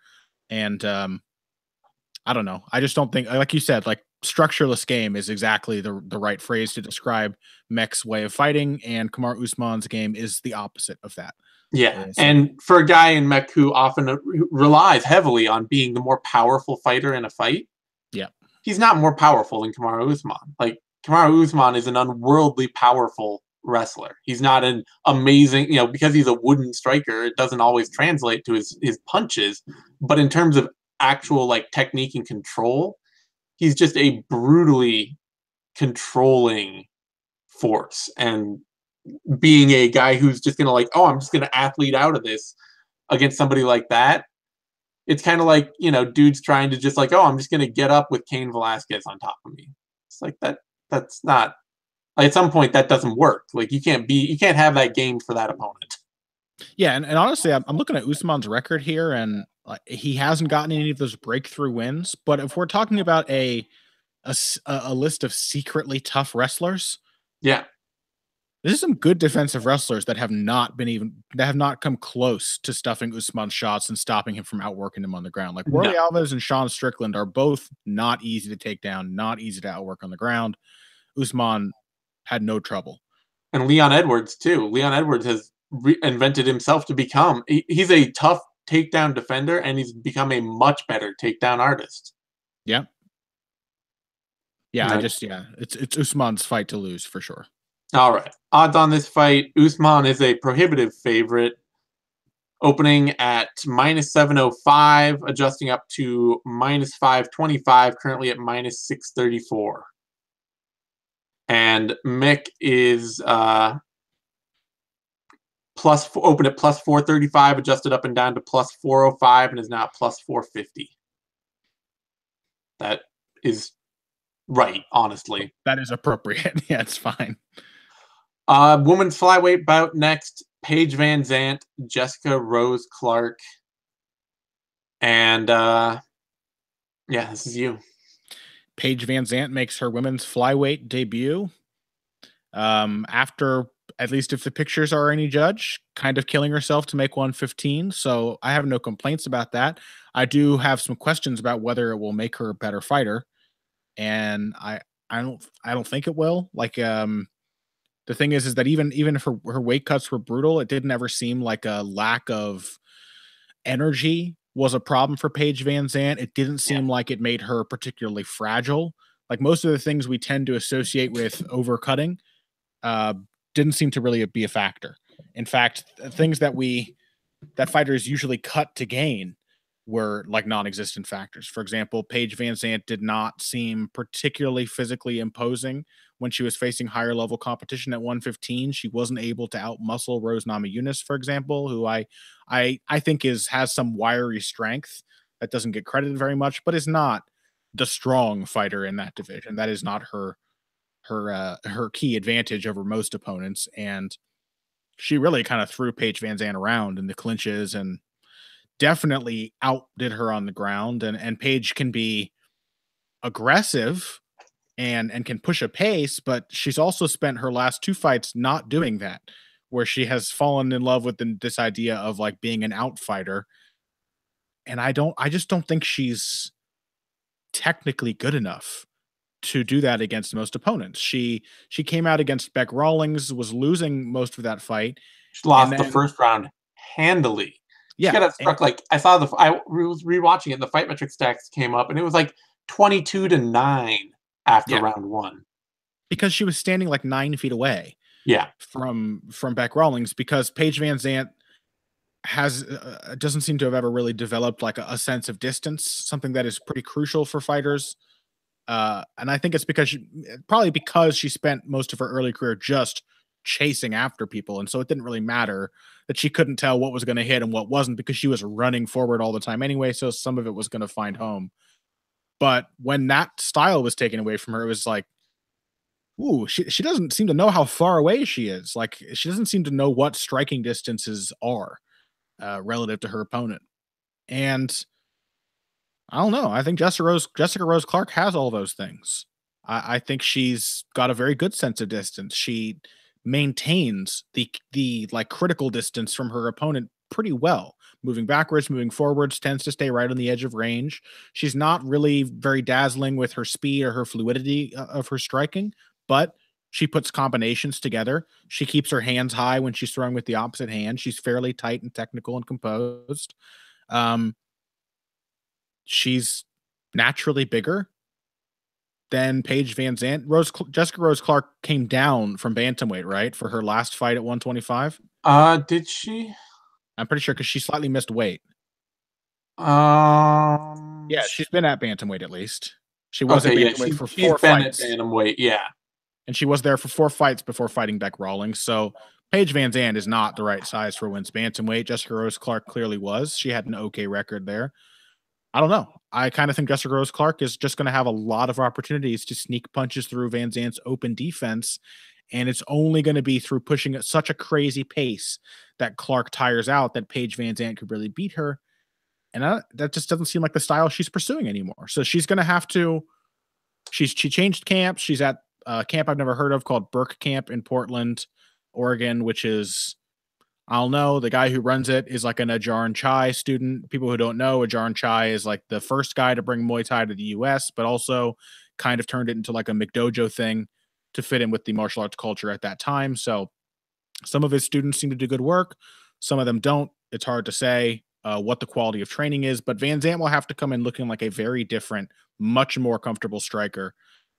and I don't know. I just don't think, like you said, like structureless game is exactly the right phrase to describe Meek's way of fighting, and Kamaru Usman's game is the opposite of that. Yeah, and for a guy in Meek who often relies heavily on being the more powerful fighter in a fight, yeah, he's not more powerful than Kamaru Usman. Like, Kamaru Usman is an unworldly powerful wrestler. He's not an amazing, because he's a wooden striker, it doesn't always translate to his punches, but in terms of actual like technique and control, he's just a brutally controlling force. And being a guy who's just gonna like, oh, I'm just gonna athlete out of this against somebody like that, it's kind of like, dudes trying to just like, oh, I'm just gonna get up with Cain Velasquez on top of me. It's like that's not, like, at some point that doesn't work. Like, you can't have that game for that opponent. Yeah, and honestly, I'm looking at Usman's record here, and he hasn't gotten any of those breakthrough wins. But if we're talking about a list of secretly tough wrestlers, yeah, there's some good defensive wrestlers that have not come close to stuffing Usman's shots and stopping him from outworking him on the ground. Like Worley Alves and Sean Strickland are both not easy to take down, not easy to outwork on the ground. Usman had no trouble. And Leon Edwards too. Leon Edwards has reinvented himself to become. He's a tough takedown defender, and he's become a much better takedown artist. Yeah. Yeah, it's Usman's fight to lose for sure. All right. Odds on this fight, Usman is a prohibitive favorite, opening at -705, adjusting up to -525, currently at -634. And Meek is open at +435, adjusted up and down to +405, and is now at +450. That is right, honestly. That is appropriate. Yeah, it's fine. Women's flyweight bout next. Paige VanZant, Jessica Rose Clark. And this is you. Paige VanZant makes her women's flyweight debut. After, at least if the pictures are any judge, kind of killing herself to make 115. So I have no complaints about that. I do have some questions about whether it will make her a better fighter. And I don't think it will. Like, the thing is that even if her weight cuts were brutal, it didn't ever seem like a lack of energy was a problem for Paige VanZant. It didn't seem like it made her particularly fragile. Like most of the things we tend to associate with overcutting didn't seem to really be a factor. In fact, things that fighters usually cut to gain were like non-existent factors. For example, Paige VanZant did not seem particularly physically imposing when she was facing higher level competition at 115. She wasn't able to outmuscle Rose Namajunas, for example, who I think has some wiry strength that doesn't get credited very much, but is not the strong fighter in that division. That is not her key advantage over most opponents. And she really kind of threw Paige VanZant around in the clinches and definitely outdid her on the ground. And Paige can be aggressive and can push a pace, but she's also spent her last two fights not doing that, where she has fallen in love with this idea of like being an outfighter. And I just don't think she's technically good enough to do that against most opponents. She came out against Beck Rawlings, was losing most of that fight. She lost the first round handily. Yeah, she got struck like, I was rewatching it. The fight metric stats came up, and it was like 22-9 after round one, because she was standing like 9 feet away. Yeah, from Beck Rawlings, because Paige VanZant doesn't seem to have ever really developed like a sense of distance, something that is pretty crucial for fighters. And I think it's probably because she spent most of her early career just chasing after people. And so it didn't really matter that she couldn't tell what was going to hit and what wasn't, because she was running forward all the time anyway. So some of it was going to find home. But when that style was taken away from her, it was like, ooh, she doesn't seem to know how far away she is. Like, she doesn't seem to know what striking distances are relative to her opponent. And I don't know. I think Jessica Rose Clark has all those things. I think she's got a very good sense of distance. She maintains the like critical distance from her opponent pretty well. Moving backwards, moving forwards, tends to stay right on the edge of range. She's not really very dazzling with her speed or her fluidity of her striking, but she puts combinations together. She keeps her hands high when she's throwing with the opposite hand. She's fairly tight and technical and composed. Um, she's naturally bigger than Paige VanZant. Jessica Rose Clark came down from bantamweight, right, for her last fight at 125. Did she? I'm pretty sure because she slightly missed weight. Yeah, she's been at bantamweight at least. She was okay, at yeah, bantamweight for she's 4 been fights. at bantamweight, yeah. And she was there for 4 fights before fighting Beck Rawlings. So Paige VanZant is not the right size for women's bantamweight. Jessica Rose Clark clearly was. She had an okay record there. I don't know. I kind of think Jessica Rose Clark is just going to have a lot of opportunities to sneak punches through VanZant's open defense. And it's only going to be through pushing at such a crazy pace that Clark tires out that Paige VanZant could really beat her. And that just doesn't seem like the style she's pursuing anymore. So she's going to have to. She changed camps. She's at a camp I've never heard of called Burke Camp in Portland, Oregon, which is, I don't know. The guy who runs it is like an Ajaran Chai student. People who don't know, Ajaran Chai is like the first guy to bring Muay Thai to the US, but also kind of turned it into like a McDojo thing to fit in with the martial arts culture at that time. So some of his students seem to do good work. Some of them don't. It's hard to say what the quality of training is, but VanZant will have to come in looking like a very different, much more comfortable striker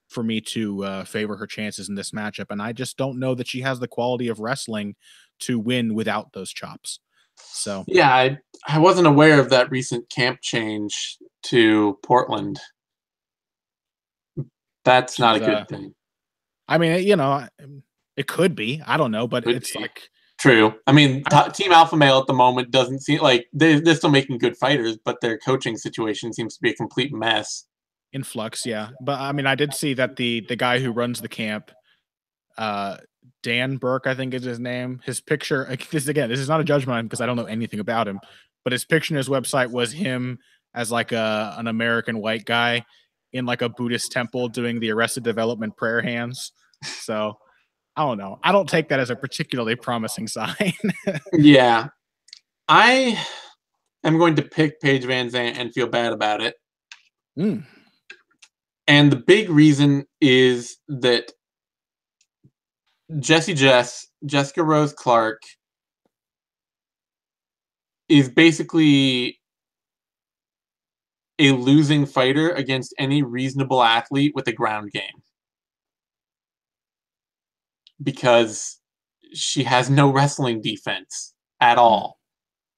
for me to favor her chances in this matchup. And I just don't know that she has the quality of wrestling to win without those chops. So yeah, I wasn't aware of that recent camp change to Portland. That's not a good thing. I mean, you know, it could be. I don't know, but Could it's be. like true. I mean, Team Alpha Male at the moment doesn't seem like they're still making good fighters, but their coaching situation seems to be a complete mess. In flux, yeah. But I mean, I did see that the guy who runs the camp, Dan Burke, I think is his name. His picture, this is not a judgment on him because I don't know anything about him, but his picture in his website was him as like an American white guy in like a Buddhist temple doing the Arrested Development prayer hands. So I don't know. I don't take that as a particularly promising sign. Yeah. I am going to pick Paige VanZant and feel bad about it. Mm. And the big reason is that Jessica Rose Clark is basically a losing fighter against any reasonable athlete with a ground game. Because she has no wrestling defense at all.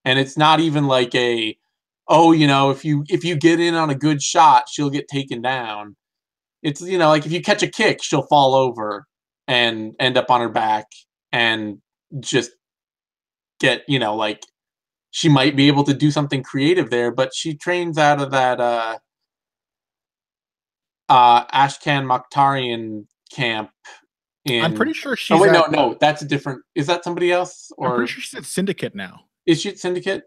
And it's not even like if you get in on a good shot, she'll get taken down. It's, like if you catch a kick, she'll fall over and end up on her back and just get, like she might be able to do something creative there, but she trains out of that Ashkan Mokhtarian camp. I'm pretty sure she's. No, that's a different. Is that somebody else? Or I'm pretty sure she's at Syndicate now. Is she at Syndicate?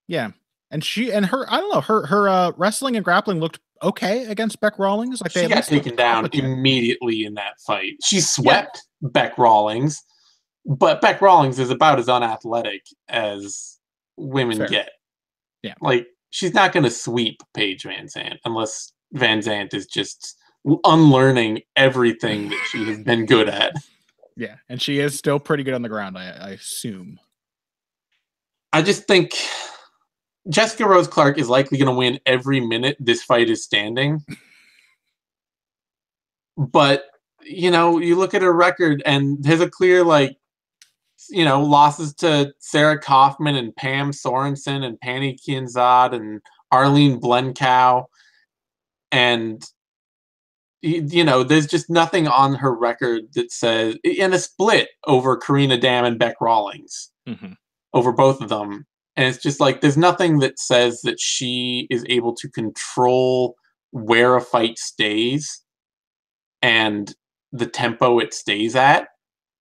Yeah, and her. I don't know. Her wrestling and grappling looked okay against Beck Rawlings. Like she got taken down immediately in that fight. She swept Beck Rawlings, but Beck Rawlings is about as unathletic as women get. Yeah, like she's not going to sweep Paige VanZant unless VanZant is just unlearning everything that she has been good at. Yeah, and she is still pretty good on the ground, I assume. I just think Jessica Rose Clark is likely going to win every minute this fight is standing. But, you look at her record and there's a clear, losses to Sarah Kaufman and Pam Sorensen and Pani Kianzad and Arlene Blencow. And, there's just nothing on her record that says, in a split over Karina Dam and Beck Rawlings, over both of them. And it's just like, there's nothing that says that she is able to control where a fight stays and the tempo it stays at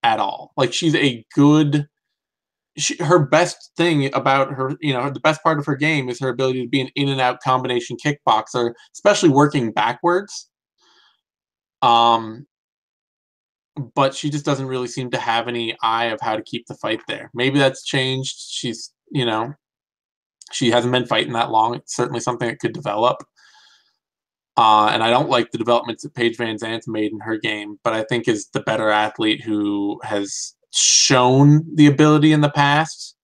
all. Like, she's a good her best thing about her, the best part of her game is her ability to be an in and out combination kickboxer, especially working backwards. But she just doesn't really seem to have any eye of how to keep the fight there. Maybe that's changed. She's, she hasn't been fighting that long. It's certainly something that could develop. And I don't like the developments that Paige VanZant's made in her game, but I think is the better athlete who has shown the ability in the past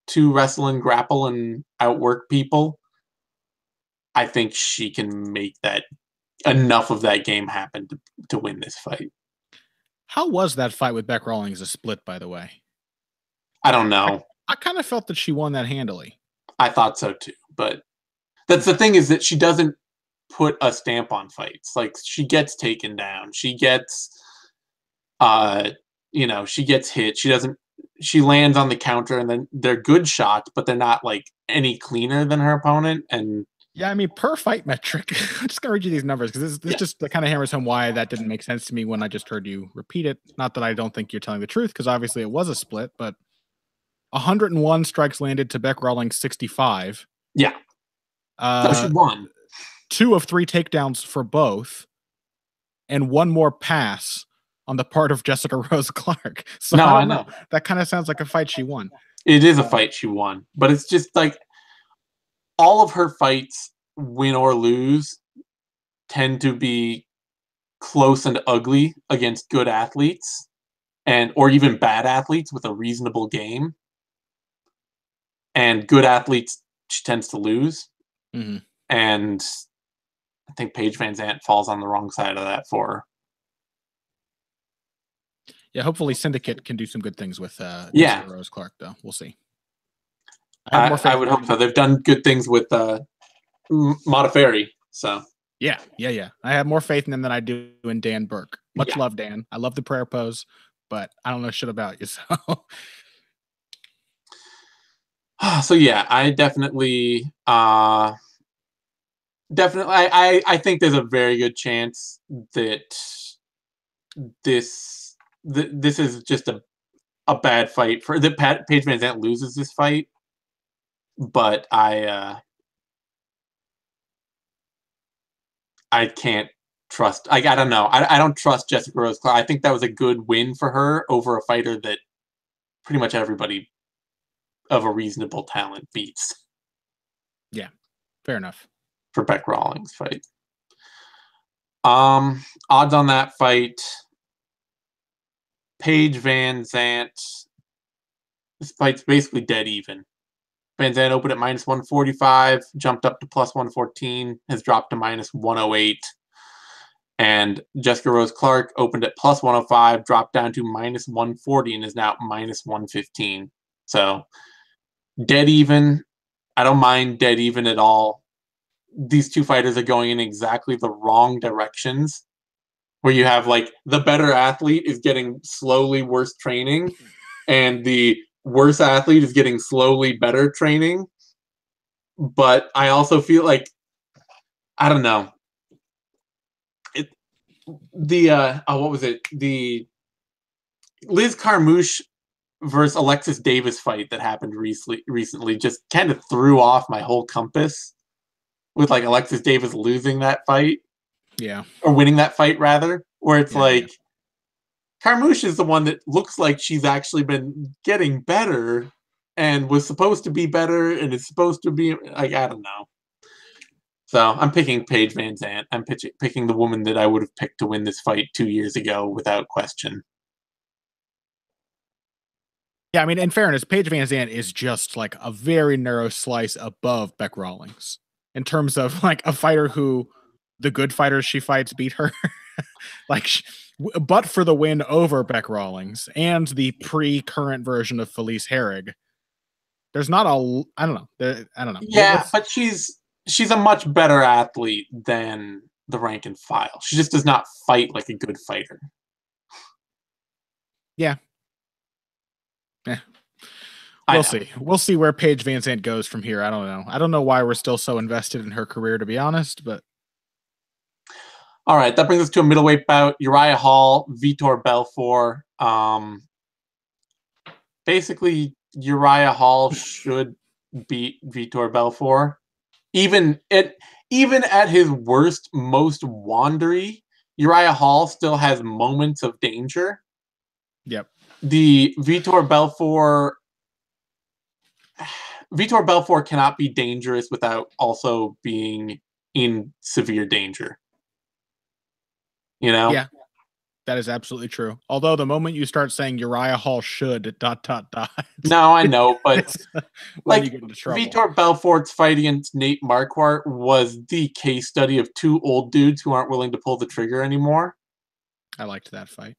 to wrestle and grapple and outwork people. I think she can make that enough of that game happen to win this fight. How was that fight with Bec Rawlings a split, by the way? I don't know. I kind of felt that she won that handily. I thought so too, but that's the thing, is that she doesn't put a stamp on fights. Like, she gets taken down. She gets, she gets hit. She lands on the counter, and then they're good shots, but they're not like any cleaner than her opponent. And yeah, I mean, per fight metric, I'm just gonna read you these numbers because this just kind of hammers home why that didn't make sense to me when I just heard you repeat it. Not that I don't think you're telling the truth, because obviously it was a split, but 101 strikes landed to Bec Rawlings 65. Yeah. She won. 2 of 3 takedowns for both, and 1 more pass on the part of Jessica Rose Clark. So no, I know. That kind of sounds like a fight she won. It is a fight she won, but it's just like all of her fights, win or lose, tend to be close and ugly against good athletes, or even bad athletes with a reasonable game. And good athletes, she tends to lose. Mm-hmm. And I think Paige VanZant falls on the wrong side of that for her. Yeah, hopefully Syndicate can do some good things with Jessica Rose Clark, though. We'll see. I would hope so. They've done good things with Modafferi, so. Yeah. I have more faith in them than I do in Dan Burke. Much love, Dan. I love the prayer pose, but I don't know shit about you, so. So yeah, I definitely I think there's a very good chance that this is just a bad fight for that. Paige VanZant loses this fight, but I can't trust. I don't know. I don't trust Jessica Rose Clark. I think that was a good win for her over a fighter that pretty much everybody of a reasonable talent beats. Yeah, fair enough. For Bec Rawlings fight. Odds on that fight: Paige VanZant. This fight's basically dead even. VanZant opened at minus 145, jumped up to plus 114, has dropped to minus 108. And Jessica Rose Clark opened at plus 105, dropped down to minus 140, and is now minus 115. So dead even. I don't mind dead even at all. These two fighters are going in exactly the wrong directions, where you have like the better athlete is getting slowly worse training, and the worse athlete is getting slowly better training. But I also feel like, I don't know. What was it? The Liz Carmouche versus Alexis Davis fight that happened recently just kind of threw off my whole compass, with like Alexis Davis losing that fight. Yeah. Or winning that fight, rather. Where it's Carmouche is the one that looks like she's actually been getting better and was supposed to be better and is supposed to be, like, I don't know. So I'm picking Paige VanZant. I'm picking the woman that I would have picked to win this fight 2 years ago without question. Yeah, I mean, in fairness, Paige VanZant is just like a very narrow slice above Bec Rawlings in terms of like a fighter who the good fighters she fights beat her. But for the win over Bec Rawlings and the pre-current version of Felice Herrig, there's not a, I don't know. Yeah, but she's a much better athlete than the rank and file. She just does not fight like a good fighter. Yeah. We'll see. We'll see where Paige VanZant goes from here. I don't know. I don't know why we're still so invested in her career, to be honest, but. All right, that brings us to a middleweight bout. Uriah Hall, Vitor Belfort. Basically, Uriah Hall should beat Vitor Belfort. Even at his worst, most wandery, Uriah Hall still has moments of danger. Yep. The Vitor Belfort cannot be dangerous without also being in severe danger. You know? Yeah, that is absolutely true. Although the moment you start saying Uriah Hall should ... No, I know, but when you get into trouble. Vitor Belfort's fight against Nate Marquardt was the case study of two old dudes who aren't willing to pull the trigger anymore. I liked that fight.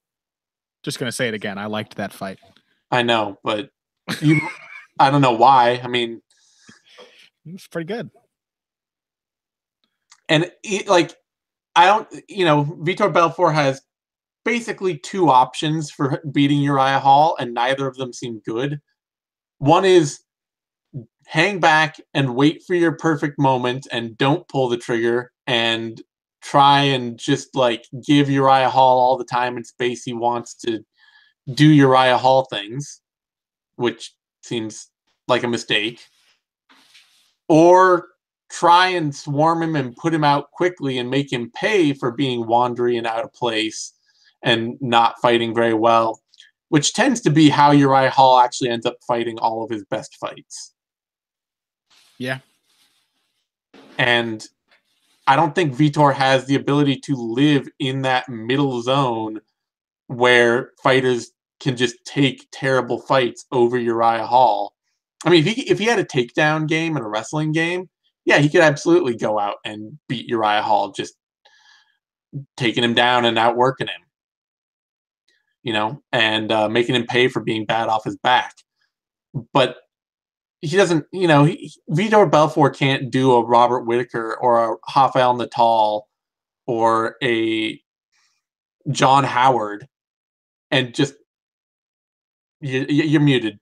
Just gonna say it again. I liked that fight. I know, but I don't know why. I mean, it's pretty good. And Vitor Belfort has basically two options for beating Uriah Hall, and neither of them seem good. One is hang back and wait for your perfect moment and don't pull the trigger and try and just give Uriah Hall all the time and space he wants to do Uriah Hall things, which seems like a mistake. Or try and swarm him and put him out quickly and make him pay for being wandery and out of place and not fighting very well, which tends to be how Uriah Hall actually ends up fighting all of his best fights. Yeah. And I don't think Vitor has the ability to live in that middle zone where fighters can just take terrible fights over Uriah Hall. I mean, if he had a takedown game and a wrestling game, yeah, he could absolutely go out and beat Uriah Hall, just taking him down and outworking him, and making him pay for being bad off his back. But he doesn't, Vitor Belfort can't do a Robert Whittaker or a Rafael Natal or a John Howard and just, you're muted.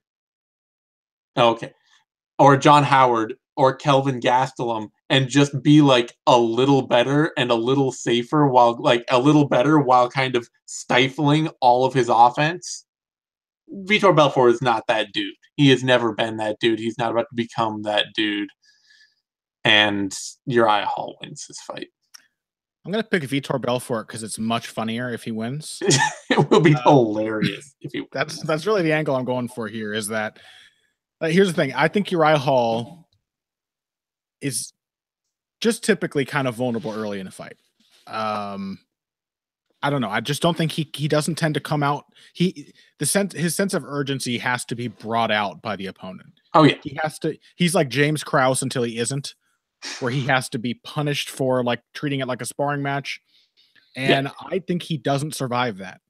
Oh, okay. Or John Howard or Kelvin Gastelum and just be a little better and a little safer while kind of stifling all of his offense. Vitor Belfort is not that dude. He has never been that dude. He's not about to become that dude. And Uriah Hall wins this fight. I'm going to pick Vitor Belfort because it's much funnier if he wins. It will be hilarious if he wins. That's really the angle I'm going for here is that here's the thing. I think Uriah Hall is just typically kind of vulnerable early in a fight. I don't know. I just don't think he doesn't tend to come out. His sense of urgency has to be brought out by the opponent. Oh yeah. He's like James Krause until he isn't, where he has to be punished for treating it like a sparring match. And yeah. I think he doesn't survive that.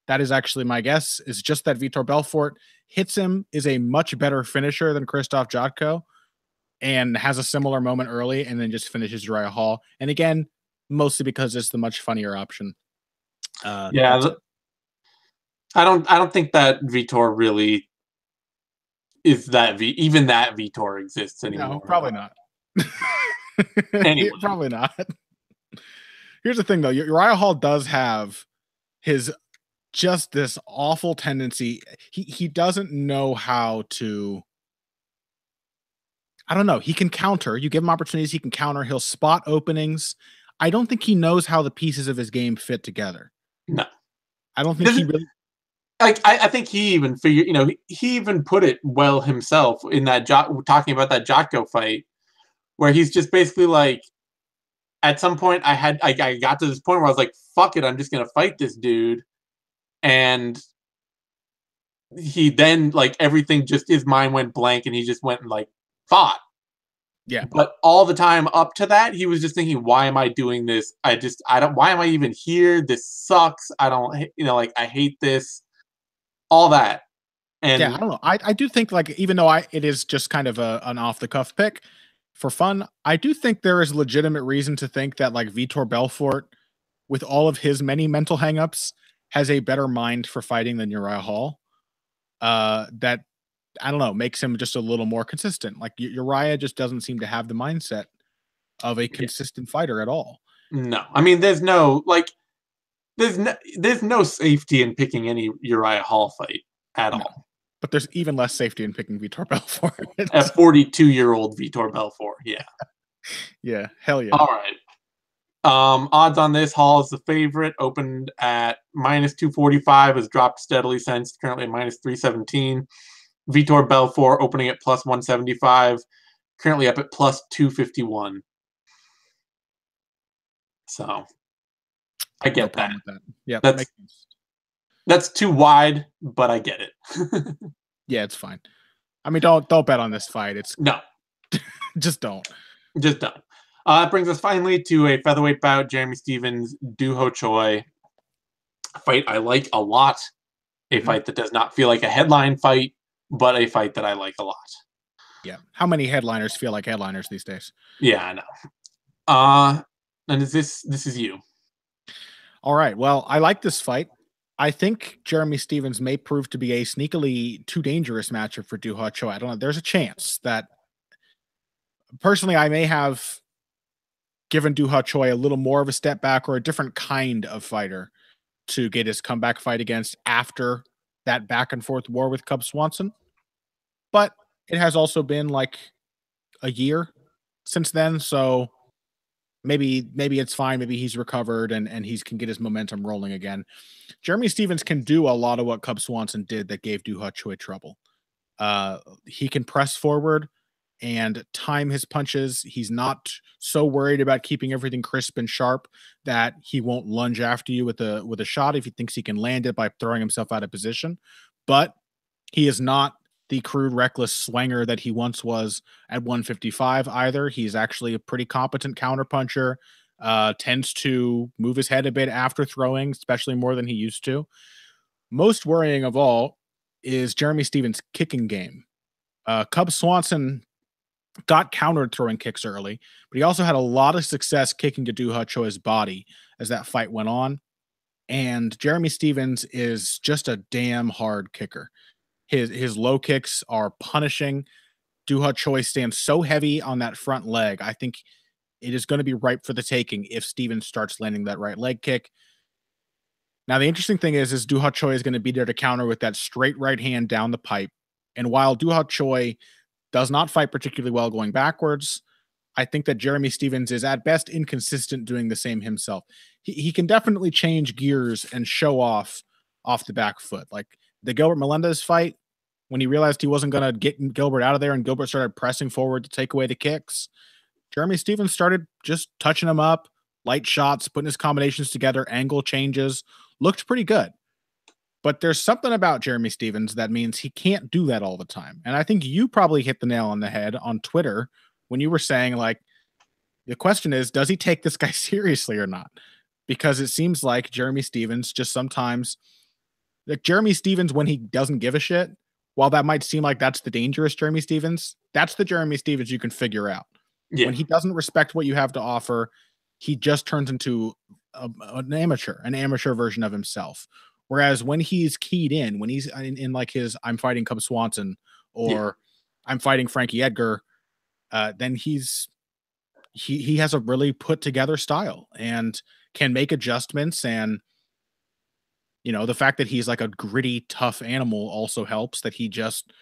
That is actually my guess, is just that Vitor Belfort hits him, is a much better finisher than Krzysztof Jotko, and has a similar moment early and then just finishes Uriah Hall. And again, mostly because it's the much funnier option. Yeah. I don't think that Vitor really is that even that Vitor exists anymore. No, probably not. Anyway. Probably not. Here's the thing though, Uriah Hall does have his just this awful tendency. He doesn't know how to, I don't know. He can counter. You give him opportunities, he can counter. He'll spot openings. I don't think he knows how the pieces of his game fit together. No. I don't think he really... I think he even figured, he even put it well himself in that talking about that Jotko fight, where he's just basically at some point I got to this point where I was like, fuck it, I'm just going to fight this dude. And he then everything just, his mind went blank and he just went and fought. Yeah. But all the time up to that, he was just thinking, why am I doing this? Why am I even here? This sucks. I don't, I hate this, all that. And yeah, I don't know. I do think even though it is just kind of an off the cuff pick for fun, I do think there is legitimate reason to think that Vitor Belfort, with all of his many mental hangups, has a better mind for fighting than Uriah Hall. That, I don't know, makes him just a little more consistent. Uriah just doesn't seem to have the mindset of a consistent fighter at all. No, I mean, there's no safety in picking any Uriah Hall fight at all. But there's even less safety in picking Vitor Belfort. A 42-year-old Vitor Belfort, yeah. Yeah, hell yeah. All right. Odds on this, Hall is the favorite. Opened at -245, has dropped steadily since. Currently at -317. Vitor Belfort opening at +175. Currently up at +251. So I get that. Yeah, that's too wide, but I get it. Yeah, it's fine. I mean, don't bet on this fight. It's no, just don't. Just don't. It brings us finally to a featherweight bout: Jeremy Stephens, Dooho Choi. A fight I like a lot. A fight that does not feel like a headline fight, but a fight that I like a lot. Yeah. How many headliners feel like headliners these days? Yeah, I know. And this is you. All right. Well, I like this fight. I think Jeremy Stephens may prove to be a sneakily too dangerous matchup for Dooho Choi. I don't know. There's a chance that, personally, I may have given Dooho Choi a little more of a step back or a different kind of fighter to get his comeback fight against after that back and forth war with Cub Swanson. But it has also been like a year since then, so maybe it's fine. Maybe he's recovered and he can get his momentum rolling again. Jeremy Stephens can do a lot of what Cub Swanson did that gave Dooho Choi trouble. He can press forward and time his punches. He's not so worried about keeping everything crisp and sharp that he won't lunge after you with a shot if he thinks he can land it by throwing himself out of position. But he is not the crude, reckless swanger that he once was at 155 either. He's actually a pretty competent counterpuncher, tends to move his head a bit after throwing, especially more than he used to. Most worrying of all is Jeremy Stephens' kicking game. Cub Swanson got countered throwing kicks early, but he also had a lot of success kicking to Dooho Choi's body as that fight went on. And Jeremy Stephens is just a damn hard kicker. His low kicks are punishing. Dooho Choi stands so heavy on that front leg. I think it is going to be ripe for the taking if Stephens starts landing that right leg kick. Now, the interesting thing is Dooho Choi is going to be there to counter with that straight right hand down the pipe. And while Dooho Choi does not fight particularly well going backwards, I think that Jeremy Stephens is at best inconsistent doing the same himself. He can definitely change gears and show off the back foot. Like the Gilbert Melendez fight, when he realized he wasn't going to get Gilbert out of there and Gilbert started pressing forward to take away the kicks, Jeremy Stephens started just touching him up, light shots, putting his combinations together, angle changes, looked pretty good. But there's something about Jeremy Stephens that means he can't do that all the time. And I think you probably hit the nail on the head on Twitter when you were saying, like, the question is, does he take this guy seriously or not? Because it seems like Jeremy Stephens just sometimes, like Jeremy Stephens, when he doesn't give a shit, while that might seem like that's the dangerous Jeremy Stephens, that's the Jeremy Stephens you can figure out. Yeah. When he doesn't respect what you have to offer, he just turns into an amateur version of himself. Whereas when he's keyed in, when he's in like his I'm fighting Cub Swanson or I'm fighting Frankie Edgar, then he has a really put together style and can make adjustments. And, you know, the fact that he's like a gritty, tough animal also helps, that he just,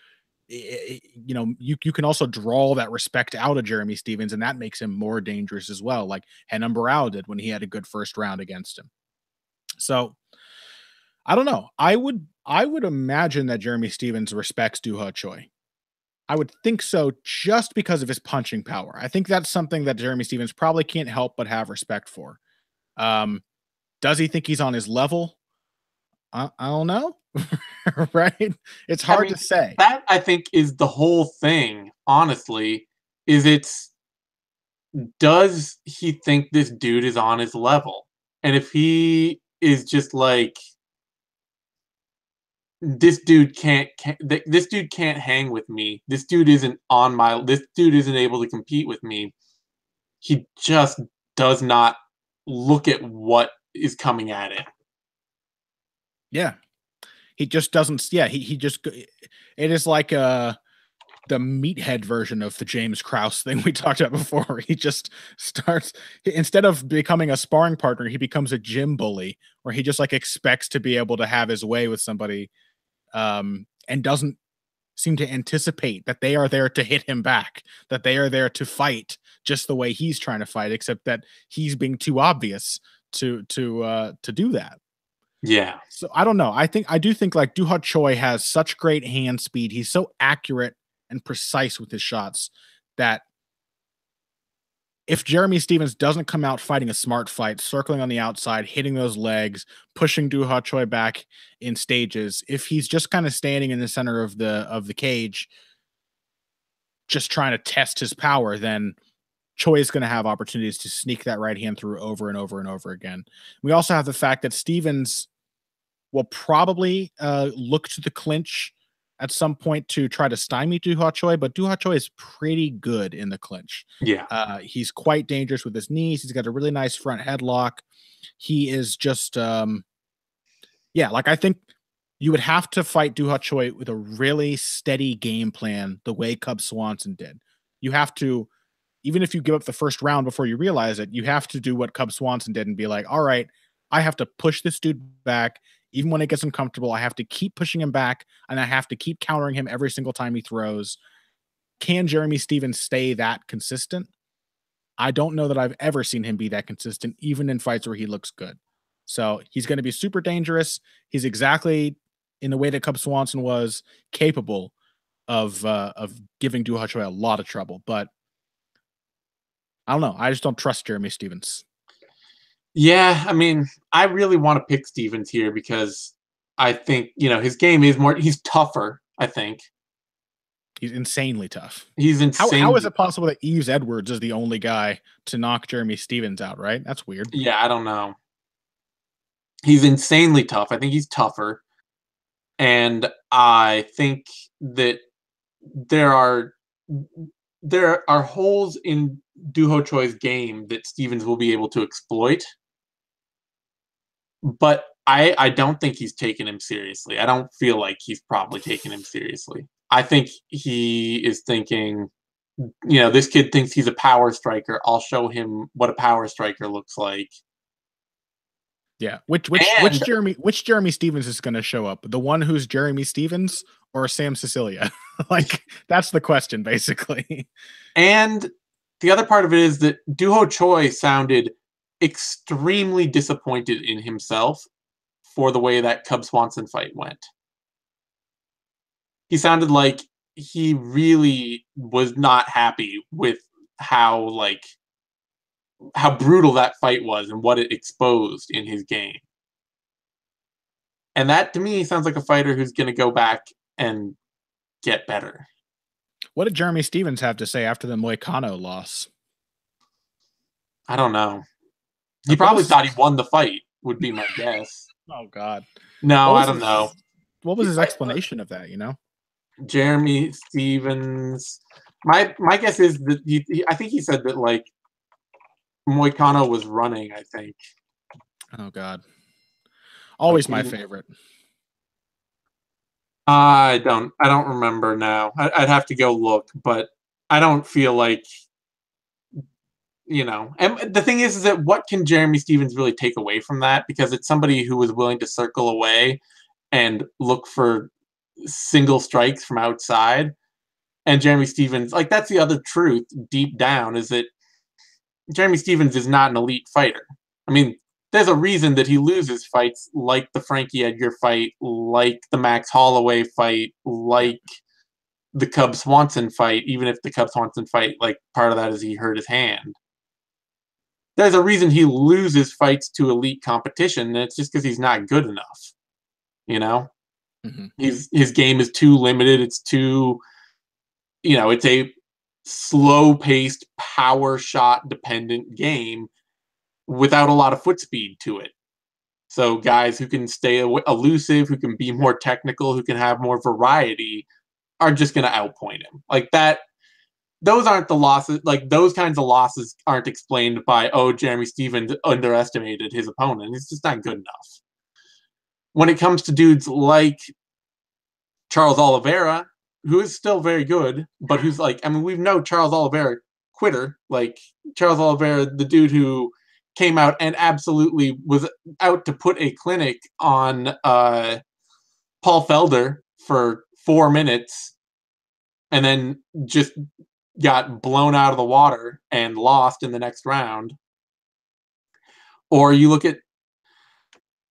you know, you can also draw that respect out of Jeremy Stephens, and that makes him more dangerous as well, like Renan Barão did when he had a good first round against him. So I don't know. I would imagine that Jeremy Stephens respects Dooho Choi. I would think so, just because of his punching power. I think that's something that Jeremy Stephens probably can't help but have respect for. Does he think he's on his level? I don't know. Right? It's hard to say. That, I think, is the whole thing, honestly, does he think this dude is on his level? And if he is just like, this dude can't hang with me. This dude isn't able to compete with me. He just does not look at what is coming at it. Yeah. He just doesn't. Yeah. He just, it is like the meathead version of the James Krause thing we talked about before. He just starts, instead of becoming a sparring partner, he becomes a gym bully, where he just like expects to be able to have his way with somebody, and doesn't seem to anticipate that they are there to hit him back, that they are there to fight just the way he's trying to fight, except that he's being too obvious to do that. Yeah. So I don't know. I do think like Dooho Choi has such great hand speed. He's so accurate and precise with his shots that if Jeremy Stephens doesn't come out fighting a smart fight, circling on the outside, hitting those legs, pushing Dooho Choi back in stages, if he's just kind of standing in the center of the cage, just trying to test his power, then Choi is going to have opportunities to sneak that right hand through over and over and over again. We also have the fact that Stephens will probably look to the clinch at some point to try to stymie Dooho Choi, but Dooho Choi is pretty good in the clinch. Yeah. He's quite dangerous with his knees. He's got a really nice front headlock. He is just, like I think you would have to fight Dooho Choi with a really steady game plan, the way Cub Swanson did. You have to, even if you give up the first round before you realize it, you have to do what Cub Swanson did and be like, all right, I have to push this dude back. Even when it gets uncomfortable, I have to keep pushing him back, and I have to keep countering him every single time he throws. Can Jeremy Stephens stay that consistent? I don't know that I've ever seen him be that consistent, even in fights where he looks good. So he's going to be super dangerous. He's exactly in the way that Cub Swanson was capable of giving Dooho Choi a lot of trouble. But I don't know. I just don't trust Jeremy Stephens. Yeah, I mean, I really want to pick Stephens here because I think, his game is he's tougher, I think. He's insanely tough. He's insane. How is it possible that Yves Edwards is the only guy to knock Jeremy Stephens out, right? That's weird. Yeah, I don't know. He's insanely tough. I think he's tougher. And I think that there are holes in Dooho Choi's game that Stephens will be able to exploit. But I don't think he's taking him seriously. I don't feel like he's probably taking him seriously. I think he is thinking, this kid thinks he's a power striker. I'll show him what a power striker looks like. Yeah. Which Jeremy Stephens is going to show up? The one who's Jeremy Stephens or Sam Cecilia? Like, that's the question, basically. And the other part of it is that Dooho Choi sounded extremely disappointed in himself for the way that Cub Swanson fight went. He sounded like he really was not happy with how brutal that fight was and what it exposed in his game. And that, to me, sounds like a fighter who's going to go back and get better. What did Jeremy Stephens have to say after the Moicano loss? I don't know. He probably thought he won the fight, would be my guess. Oh, God. No, I don't know. What was his explanation of that, Jeremy Stephens. My guess is that I think he said that, Moicano was running, I think. Oh, God. Always my favorite. I don't remember now. I'd have to go look, but I don't feel like, and the thing is that what can Jeremy Stephens really take away from that? Because it's somebody who was willing to circle away and look for single strikes from outside. And Jeremy Stephens, that's the other truth deep down, is that Jeremy Stephens is not an elite fighter. I mean, there's a reason that he loses fights like the Frankie Edgar fight, like the Max Holloway fight, like the Cub Swanson fight, even if the Cub Swanson fight, part of that is he hurt his hand. There's a reason he loses fights to elite competition, and it's just because he's not good enough. Mm-hmm. His game is too limited. It's too, it's a slow-paced, power shot-dependent game without a lot of foot speed to it. So guys who can stay elusive, who can be more technical, who can have more variety, are just going to outpoint him. Those aren't the losses. Those kinds of losses aren't explained by, Jeremy Stephens underestimated his opponent. He's just not good enough. When it comes to dudes like Charles Oliveira, who is still very good, but who's we've known Charles Oliveira quitter. Charles Oliveira, the dude who came out and absolutely was out to put a clinic on Paul Felder for 4 minutes and then just got blown out of the water and lost in the next round. Or you look at,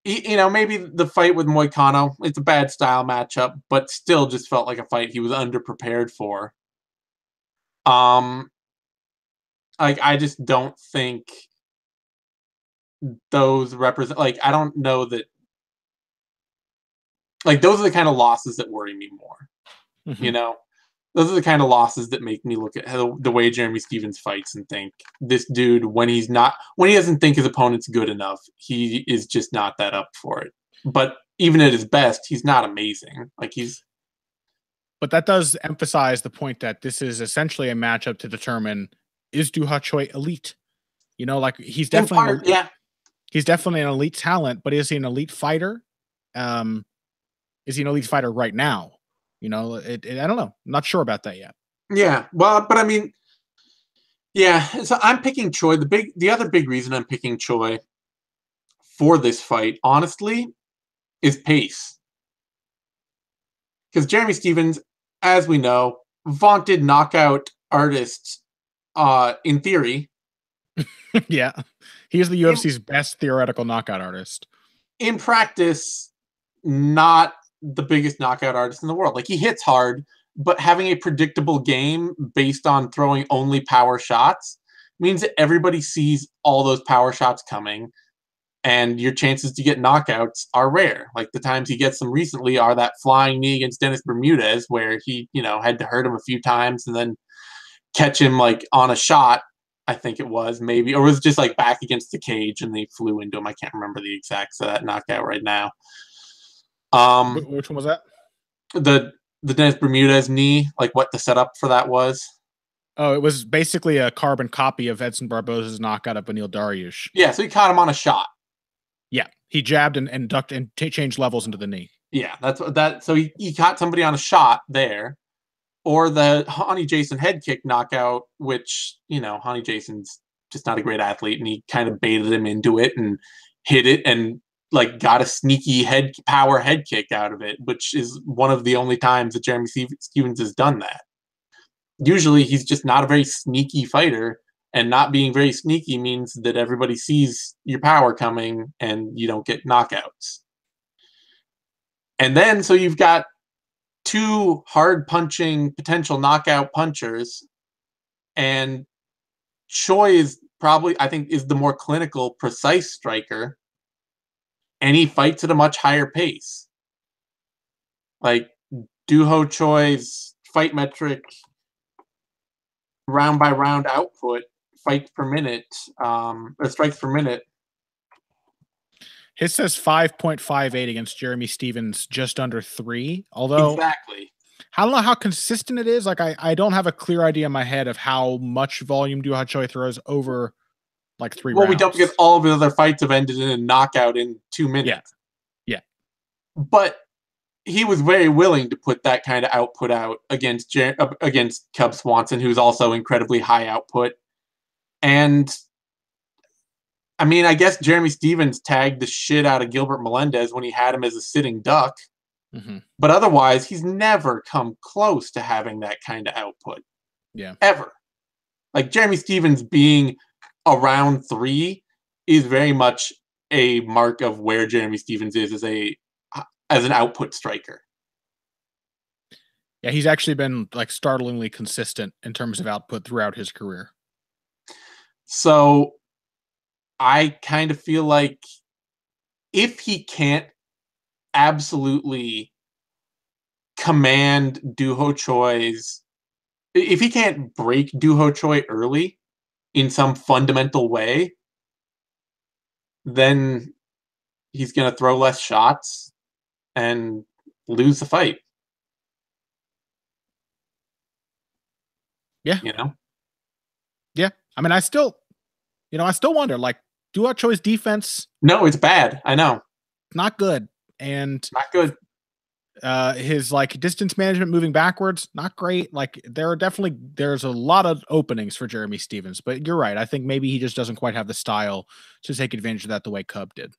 maybe the fight with Moicano, it's a bad style matchup, but still just felt like a fight he was underprepared for. I just don't think those represent, I don't know that, those are the kind of losses that worry me more. Mm-hmm. Those are the kind of losses that make me look at the way Jeremy Stephens fights and think, this dude, when he doesn't think his opponent's good enough, he is just not that up for it. But even at his best, he's not amazing. But that does emphasize the point that this is essentially a matchup to determine, is Dooho Choi elite? He's definitely he's definitely an elite talent, but is he an elite fighter? Is he an elite fighter right now? I don't know. I'm not sure about that yet. Yeah, well, but I mean, yeah. So I'm picking Choi. The other big reason I'm picking Choi for this fight, honestly, is pace. Because Jeremy Stephens, as we know, vaunted knockout artist, in theory. Yeah, he is the UFC's best theoretical knockout artist. In practice, not the biggest knockout artist in the world. He hits hard, but having a predictable game based on throwing only power shots means that everybody sees all those power shots coming, and your chances to get knockouts are rare. The times he gets them recently are that flying knee against Dennis Bermudez, where he, had to hurt him a few times and then catch him on a shot, I think it was, maybe, or it was just back against the cage and they flew into him. I can't remember the exacts of that knockout right now. Which one was that? The Dennis Bermudez knee, what the setup for that was. Oh, it was basically a carbon copy of Edson Barboza's knockout of Beneil Dariush. Yeah, so he caught him on a shot. Yeah, he jabbed and ducked and changed levels into the knee. Yeah, that's that. So he caught somebody on a shot there, or the Honey Jason head kick knockout, which Honey Jason's just not a great athlete, and he kind of baited him into it and hit it and got a sneaky power head kick out of it, which is one of the only times that Jeremy Stephens has done that. Usually he's just not a very sneaky fighter, and not being very sneaky means that everybody sees your power coming and you don't get knockouts. And then, so you've got two hard punching potential knockout punchers, and Choi is probably, I think, is the more clinical, precise striker, and he fights at a much higher pace. Dooho Choi's fight metric, round by round output, fights per minute, or strikes per minute. His says 5.58 against Jeremy Stephens, just under 3. Although, exactly. I don't know how consistent it is. I don't have a clear idea in my head of how much volume Dooho Choi throws over 3 rounds. Well, we don't, because all of the other fights have ended in a knockout in 2 minutes. Yeah. But he was very willing to put that kind of output out against Cub Swanson, who's also incredibly high output. And I mean, I guess Jeremy Stephens tagged the shit out of Gilbert Melendez when he had him as a sitting duck. Mm-hmm. But otherwise, he's never come close to having that kind of output. Yeah. Ever. Jeremy Stephens being around 3 is very much a mark of where Jeremy Stephens is as an output striker. Yeah, he's actually been startlingly consistent in terms of output throughout his career. So I kind of feel like if he can't absolutely command Dooho Choi's, if he can't break Dooho Choi early in some fundamental way, then he's going to throw less shots and lose the fight. Yeah. Yeah. I mean, I still wonder, Dooho Choi's defense. No, it's bad. I know. Not good. And not good. His distance management moving backwards, not great. There's a lot of openings for Jeremy Stephens, but you're right. I think maybe he just doesn't quite have the style to take advantage of that the way Cub did.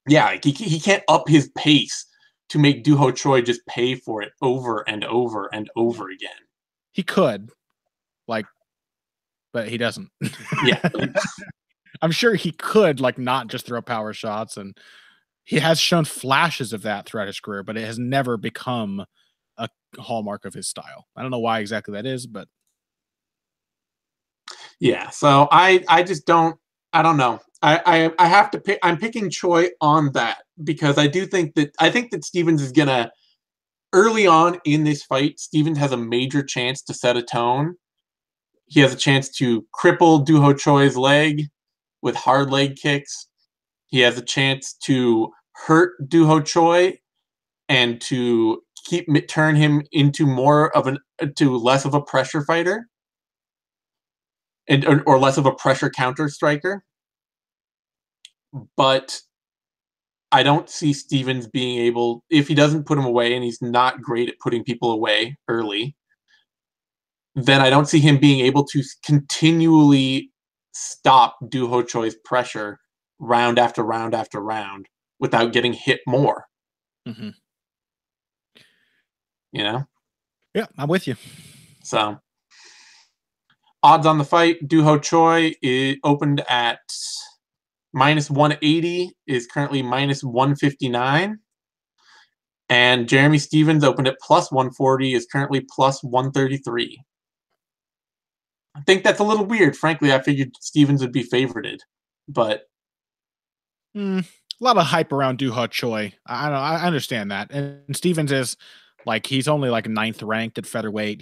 Yeah, he can't up his pace to make Dooho Choi just pay for it over and over and over again. He could, like, but he doesn't. Yeah. I'm sure he could, like, not just throw power shots, and he has shown flashes of that throughout his career, but it has never become a hallmark of his style. I don't know why exactly that is, but yeah. So I just don't. I don't know. I have to pick. I'm picking Choi on that because I think that Stevens is gonna early on in this fight. Stevens has a major chance to set a tone. He has a chance to cripple Dooho Choi's leg with hard leg kicks. He has a chance to hurt Dooho Choi and to turn him into less of a pressure fighter or less of a pressure counter striker. But I don't see Stevens being able, if he doesn't put him away, and he's not great at putting people away early, then I don't see him being able to continually stop Dooho Choi's pressure round after round after round without getting hit more. Mm-hmm. You know? Yeah, I'm with you. So, odds on the fight, Dooho Choi opened at minus 180, is currently minus 159. And Jeremy Stevens opened at plus 140, is currently plus 133. I think that's a little weird. Frankly, I figured Stevens would be favorited, but a lot of hype around Dooho Choi. I understand that, and Stevens is like, he's only like 9th ranked at featherweight.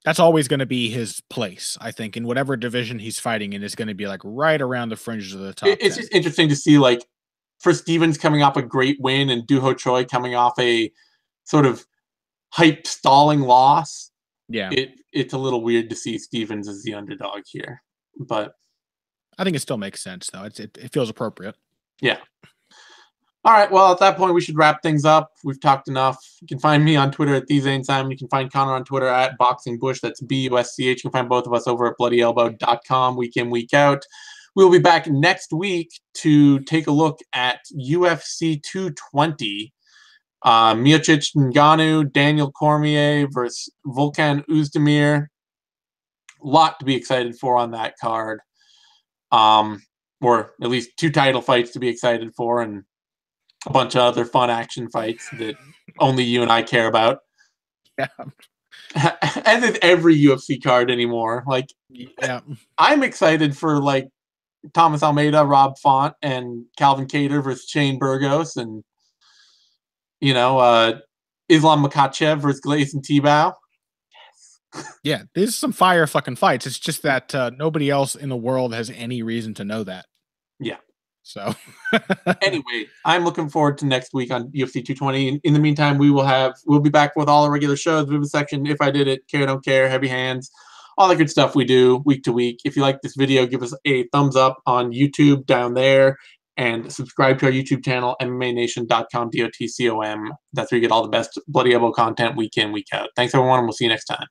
That's always going to be his place, I think, in whatever division he's fighting in is going to be like right around the fringes of the top. It's 10. Just interesting to see, like, for Stevens coming off a great win and Dooho Choi coming off a sort of hype stalling loss. Yeah, it's a little weird to see Stevens as the underdog here, but I think it still makes sense, though. It feels appropriate. Yeah. All right. Well, at that point, we should wrap things up. We've talked enough. You can find me on Twitter at TheZaneSimon. You can find Connor on Twitter at BoxingBush. That's BUSCH. You can find both of us over at BloodyElbow.com week in, week out. We'll be back next week to take a look at UFC 220. Miocic Ngannou, Daniel Cormier versus Volkan Oezdemir. A lot to be excited for on that card. Or at least 2 title fights to be excited for, and a bunch of other fun action fights that only you and I care about. Yeah. As is every UFC card anymore. Like, yeah, I'm excited for like Thomas Almeida, Rob Font, and Calvin Kattar versus Shane Burgos, and Islam Makhachev versus Gleison Tibau. Yeah, these are some fire fucking fights. It's just that nobody else in the world has any reason to know that. Yeah. So anyway, I'm looking forward to next week on UFC 220. In the meantime, we'll be back with all our regular shows, Vivisection, If I Did It, Care Don't Care, Heavy Hands, all the good stuff we do week to week. If you like this video, give us a thumbs up on YouTube down there, and subscribe to our YouTube channel, MMANation.com, DOTCOM. That's where you get all the best Bloody Elbow content week in, week out. Thanks, everyone, and we'll see you next time.